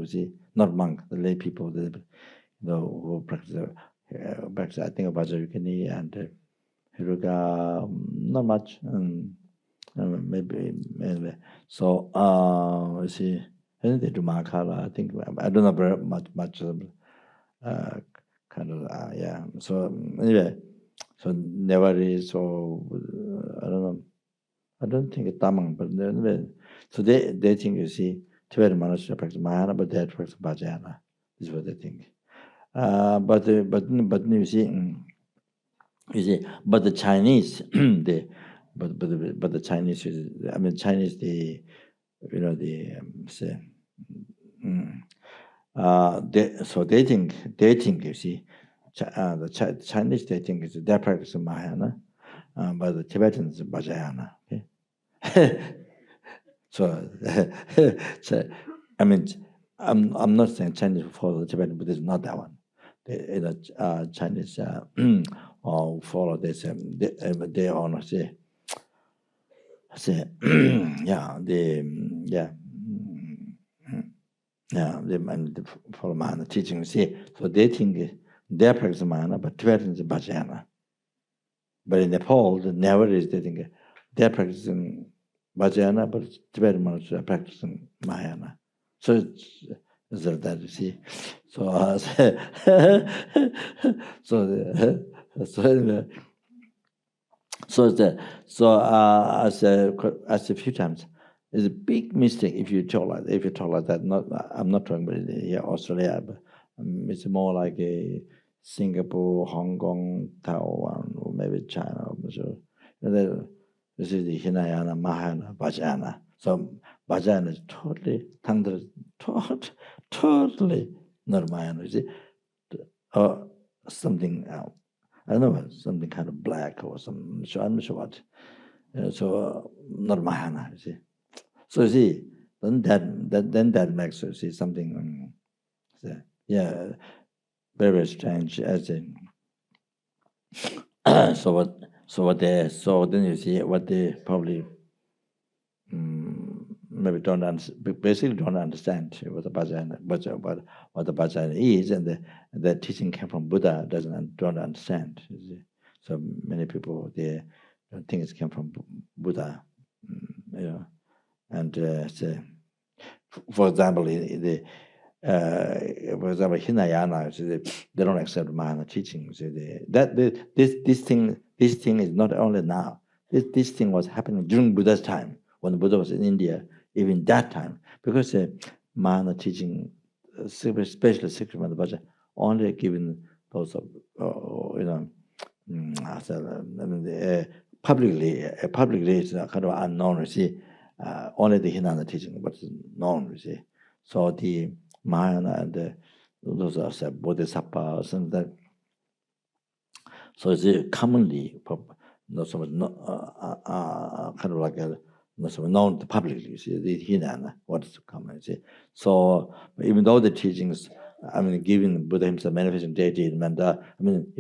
you see, not monk, the lay people, who practice, I think about Vajrayana and Hiruga, not much, and maybe. So, you see, I think they do Mahakala. I think I don't know very much kind of yeah. So anyway, so never is. So I don't know. I don't think it's Tamang, but anyway, so they think, you see, Tibetan monastery practice Mahayana, but they practice Vajrayana. This is what they think. But you see, but the Chinese, but the Chinese, I mean Chinese, so they think, you see, the Chinese, they think they're practicing Mahayana, but the Tibetans Vajrayana. Okay. So I mean, I'm not saying Chinese follow the Tibetan, but it's not that one. Chinese follow this. They honor say they follow Mahayana teaching. See, so they think they're practicing Mahayana, but Tibetans Vajrayana. But in Nepal, the Nevaris, they think they're practicing Vajrayana, but Tibetan monasteries are practicing Mahayana. So it's that, you see. So I said a few times, it's a big mistake if you talk like that. Not, I'm not talking about here Australia, but it's more like a Singapore, Hong Kong, Taiwan, or maybe China. So this is the Hinayana, Mahayana, Vajrayana. So Vajrayana is totally Tantra, totally not Mahayana. You see, or something else. I don't know, something kind of black or some, I'm not sure what. So not Mahayana, you see. So you see, then that makes, you see, something, very, very strange. As in, so then you see what they probably maybe basically don't understand what the Vajrayana is, and the teaching came from Buddha don't understand. You see. So many people they don't think it came from Buddha, and for example, Hinayana, they don't accept Mahayana teaching. This thing is not only now. This thing was happening during Buddha's time, when Buddha was in India, even that time, because Mahayana teaching, especially secret Madhavaja, only given those of, publicly it's kind of unknown, you see. Only the Hinana teaching, but it's known, you see. So the Mahayana and those are Bodhisattvas and that. So it's commonly not so much kind of like not so known publicly. You see, the Hinana, what is common. You see, so even though the teachings, I mean, giving Buddha himself manifesting deity in Manda, I mean,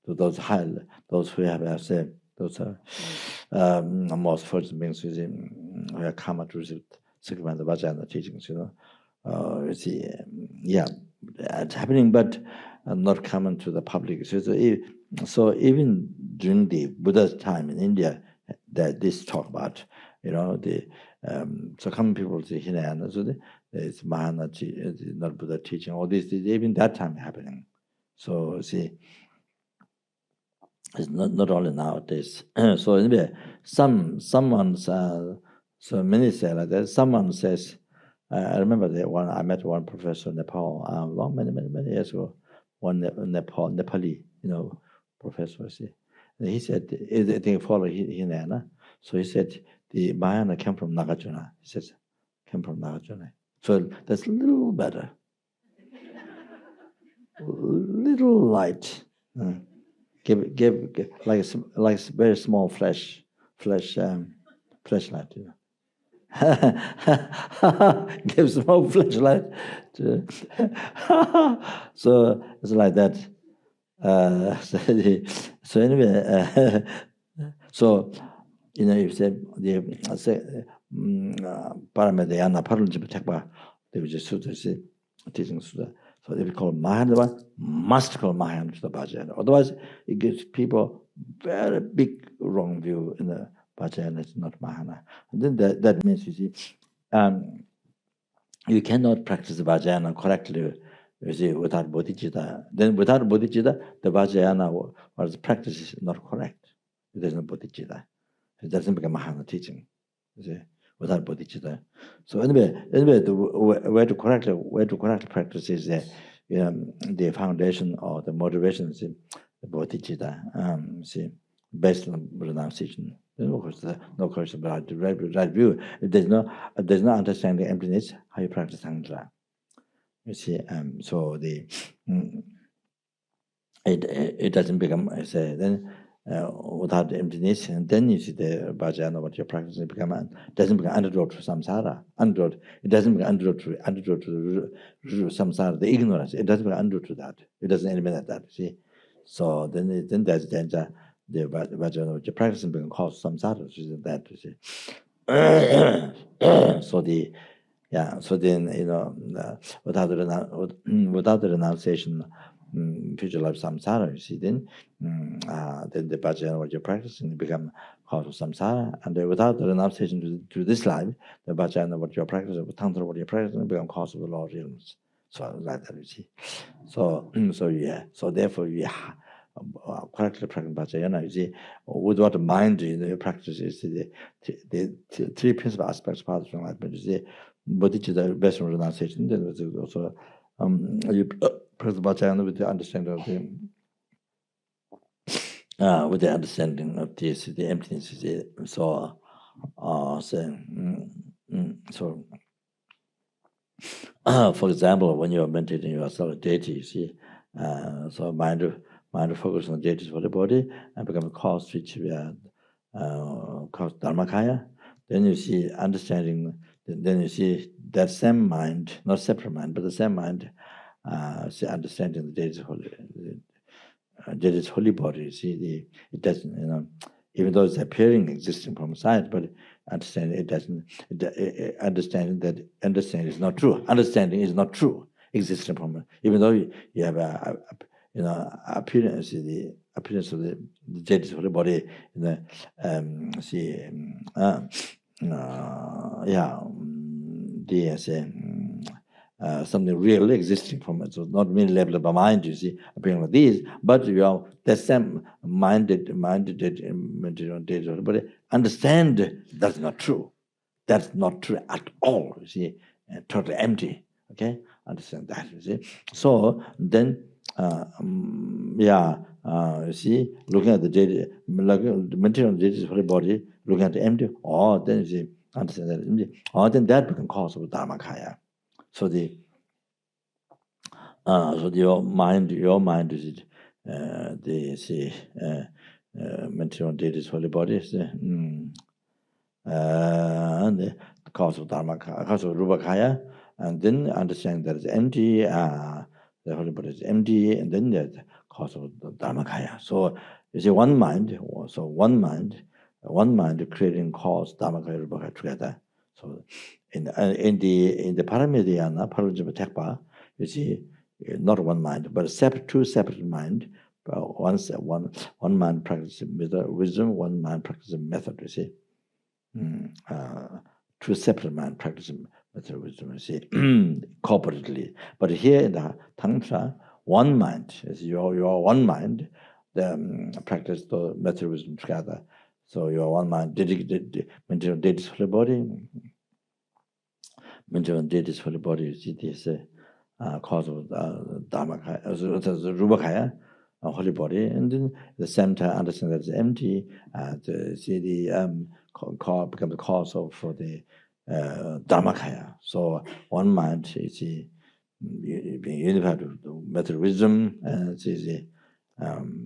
those high, those who have said those are most first beings who have come to receive Sacrament of Vajrayana teachings. You see, yeah, it's happening, but not common to the public. So even during the Buddha's time in India, that this talk about, so common people say Hinayana, so it's Mahayana, not Buddha teaching. All this even that time happening. So see, it's not only nowadays. So anyway, someone so many say like that. Someone says, I remember I met one professor in Nepal many years ago. One Nepali, professor. See, and he said, I think follow Hinayana. So he said the Mahayana came from Nagarjuna. He says came from Nagarjuna. So that's a little better, little light. Give like very small flashlight. Give small flashlight. So it's like that. So anyway, so if you said the Paramadhyana Parunjipa Tekpa, they would just teaching Sutta. So they would call Mahayana, must call Mahayana to the Vajrayana. Otherwise, it gives people very big wrong view in the Vajrayana. It's not Mahayana. And then that means, you see, you cannot practice the Vajrayana correctly, you see, without bodhicitta. Then without bodhicitta, the Vajrayana or the practice is not correct. There's no bodhicitta. It doesn't become Mahayana teaching, you see, without bodhicitta. So anyway, the way to correctly practice is the foundation or the motivation is the bodhicitta. See, based on renunciation. No question about the right view. If there's no understanding emptiness, how you practice Tantra. You see, so it doesn't become, I say, then without the emptiness, and then you see the Vajrayana, what you're practicing, doesn't become antidote to samsara. Antidote. It doesn't become antidote to samsara, the ignorance. It doesn't become antidote to that. It doesn't eliminate that. See, so then there's danger. The Vajrayana, what you're practicing, become cause samsara. So that you see. So then without the renunciation, future life samsara, you see, then the Vajrayana, what you're practicing, become cause of samsara, and without the renunciation to this life, the Vajrayana, what you're practicing, Tantra, what you're practicing, become cause of the Lord realms. So like that, you see. So therefore, correctly practice Vajrayana, you see, with what mind you practice is the three principal aspects of path of enlightenment. You see, bodhicitta, based on renunciation. Then there's also you practice Vajrayana with the understanding of the emptiness. You see. So for example, when you're meditating yourself deity, you see, so mind focus on deities for the body and become a cause which we are cause Dharmakaya. Then you see understanding. Then you see that same mind, not separate mind, but the same mind, see understanding the deity's holy body. You see, it doesn't, even though it's appearing existing from science, but understanding it doesn't. Understanding is not true. Understanding is not true. Existing from, even though you have appearance, the appearance of the deity's holy body, something real existing from it. So not merely level by mind, you see, appearing like these, but you are the same minded but understand that's not true. That's not true at all, you see, totally empty. Okay, understand that, you see. So then, you see, looking at the data, like the material data for the body, looking at the empty, then you see, understand that empty, then that becomes cause of Dharmakaya. So so your mind is material data for the body, and the cause of Dharmakaya, cause of Rupakaya, and then understand that it's empty, the holy body is empty, and then the cause of Dharmakaya. So you see one mind creating cause Dharmakaya Rupakaya together. So in the Paramedhyana, Parajapa, you see not one mind, but two separate mind. One mind practicing wisdom, one mind practicing method. You see. Two separate mind practicing material wisdom, you see, corporately. But here in the Tantra, one mind is your one mind, practice the material wisdom together. So your one mind dedicated material deities for the body, material deities for the body, you see this cause of Dharmakaya, Rupakaya, holy body, and then at the same time understand that it's empty, see the become the cause of for the Dharmakaya. So one mind is being unified with the material wisdom, and it's easy.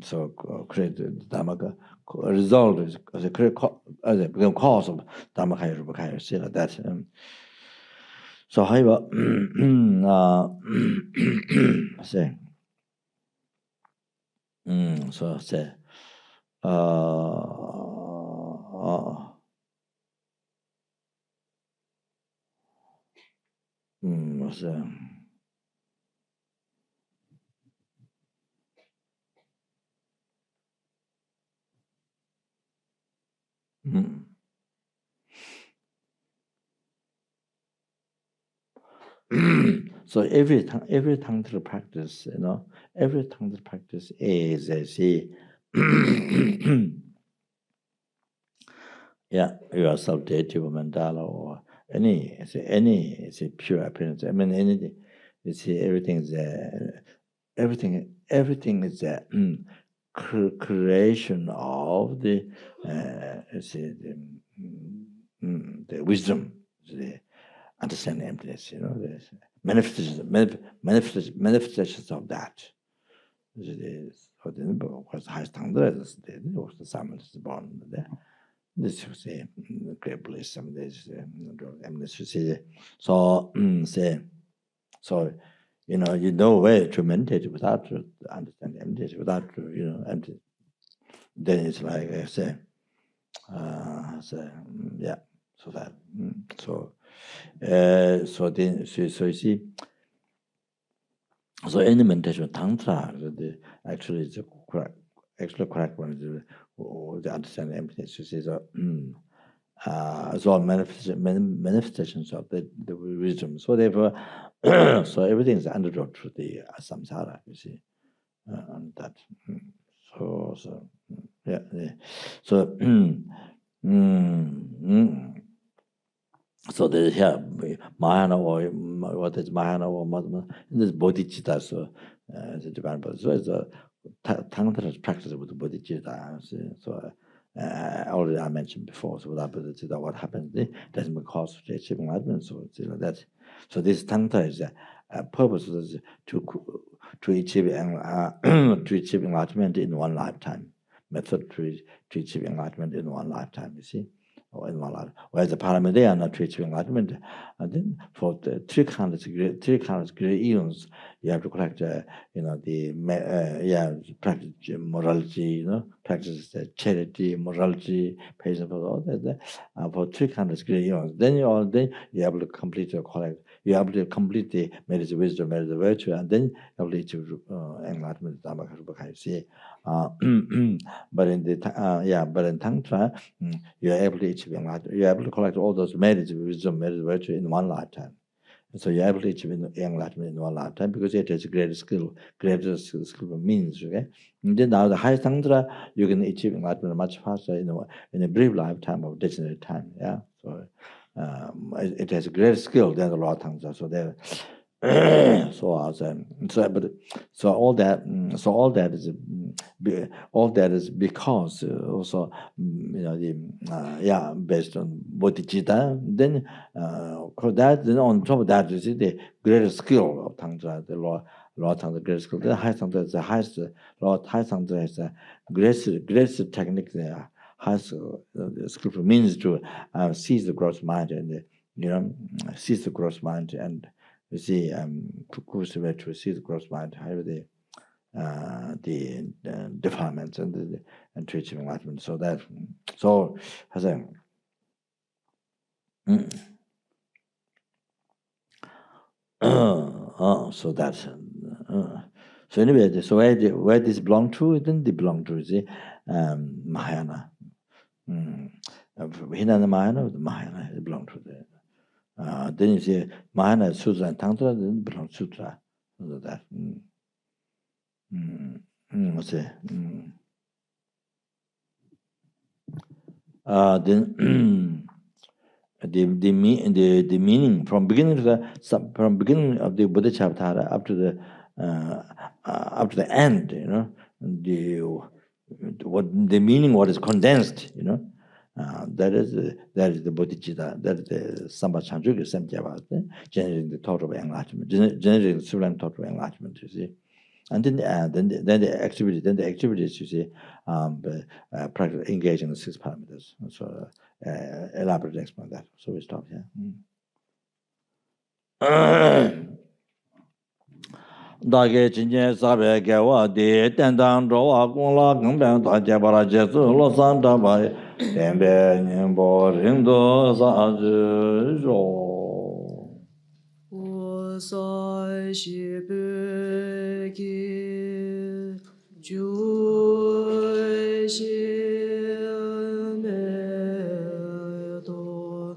So create the Dharmaka result is as a become cause of Dharmakaya, Rupakaya. See like that. So however, say. So say. So every tantra practice, every tantra practice is a yourself dative mandala or any pure appearance. I mean anything. You see everything is everything is a creation of the wisdom, the understanding emptiness, the manifestations of that. So then was highest tantra is the summit is born there. This is a great bliss. Some days, so say, so you know way to meditate without to understand emptiness, without empty. Then it's like I say, so that so then so you see. So any meditation tantra, actually it's correct one is the understanding emptiness. You see, so all manifestations of the wisdom. So therefore, so everything is understood through the samsara. You see, and that. So so there's here Mahayana or what is Mahayana or this bodhicitta. So the Japan, so it's a tantra practice with bodhicitta. So already I mentioned before. So without bodhicitta, what happens? It doesn't cause achieving enlightenment. So it's like that. So this tantra is a purpose is to achieve to achieve enlightenment in one lifetime. Method to achieve enlightenment in one lifetime. You see. Or in one life, whereas the Paramedhyana to achieve enlightenment, and then for the three kinds of great eons, you have to collect, practice morality, practice charity, morality, patience, for all that. For three kinds of great eons, then you're able to complete your collect. You're able to complete the merit of wisdom, merit of virtue, and then you're able to achieve enlightenment. See, but in Tantra, you're able to achieve enlightenment. You're able to collect all those merits of wisdom, merit of virtue in one lifetime. So you're able to achieve enlightenment in one lifetime because it has greater skill means. Okay, and then now the highest tantra you can achieve enlightenment much faster in a brief lifetime of degenerate time. Yeah, so it has greater skill than the lower tantra. So there. So all that is because also based on bodhicitta. Then then on top of that you see the greater skill of tantra, the lower tantra greater skill. The high tantra is the highest. High tantra is the greatest technique there. Has skillful means to seize the gross mind and seize the gross mind and you see, cultivate to see the gross mind, have the defilements and to achieve enlightenment. So that, as I so that's so anyway. So where this belong to? Then they belong to the Mahayana. Hinana Mahayana, the Mahayana belong to the. Then you see Mahayana Sutra and Tantra, then belong Sutra. So that. What's it? Then the meaning from beginning of the Bodhisattva up to the end, the meaning what is condensed, that is the bodhicitta, that is the Sambhachanjuka Samjava, generating the total enlightenment, generating the sublime total enlightenment, you see. And then the activities, you see, practice engage in the 6 parameters. So elaborate explain that. So we stop here. Dage Chinje Sabe Gawa de Tendang Roa Gongla Gongben Da Jabara Jesu Lo San Daba Tembe Nyembo Rindo Sa Ro. 我在西北给就西美多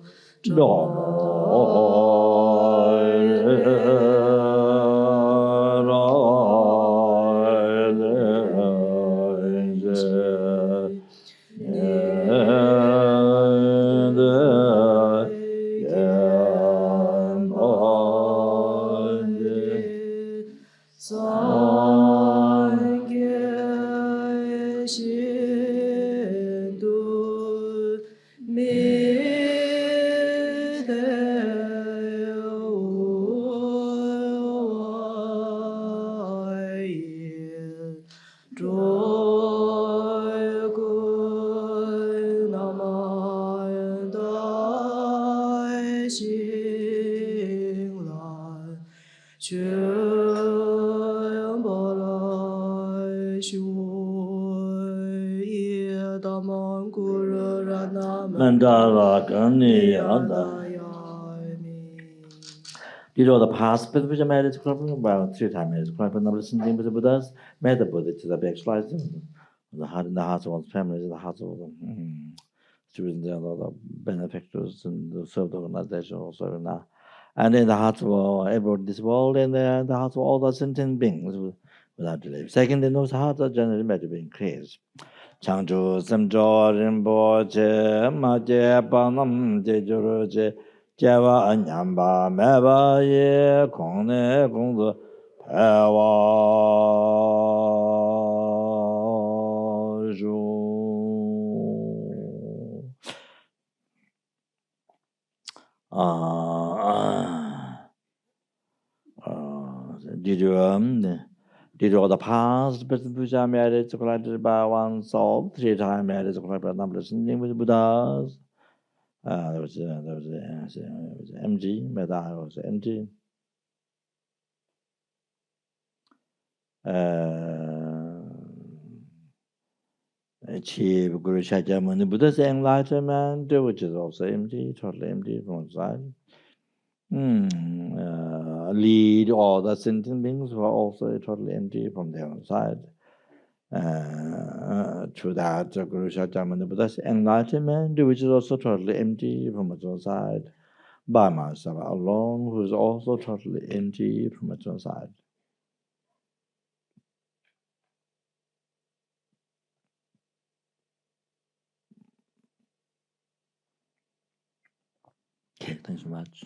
These are the past Buddha marriage club, about 3 times marriage club, and number something with the Buddhas, met the Buddha to the backsliding, the heart in the hearts of one's family, the hearts of students, the benefactors, and the served organization also now. And in the hearts of everyone this world, and the hearts of all the sentient beings without delay. Second, in those hearts are generally meant to be increased. Changju Samjo Rinpoche, Maje Panam Jejuruche, Java Anyamba, Meba Ye, Kone Kungzu, Pewa Ju. Did all the past Puja marriage collected by one soul, 3 times marriage collected by number singing with Buddhas. There was MG, Meda was MG. Achieve Guru Shakyamuni Buddha's enlightenment, which is also MG, totally MG from one side. Lead all the sentient beings who are also totally empty from their own side. To that, Guru Shakyamuni Buddha's enlightenment, which is also totally empty from its own side. by myself alone, who is also totally empty from its own side. Okay, thanks so much.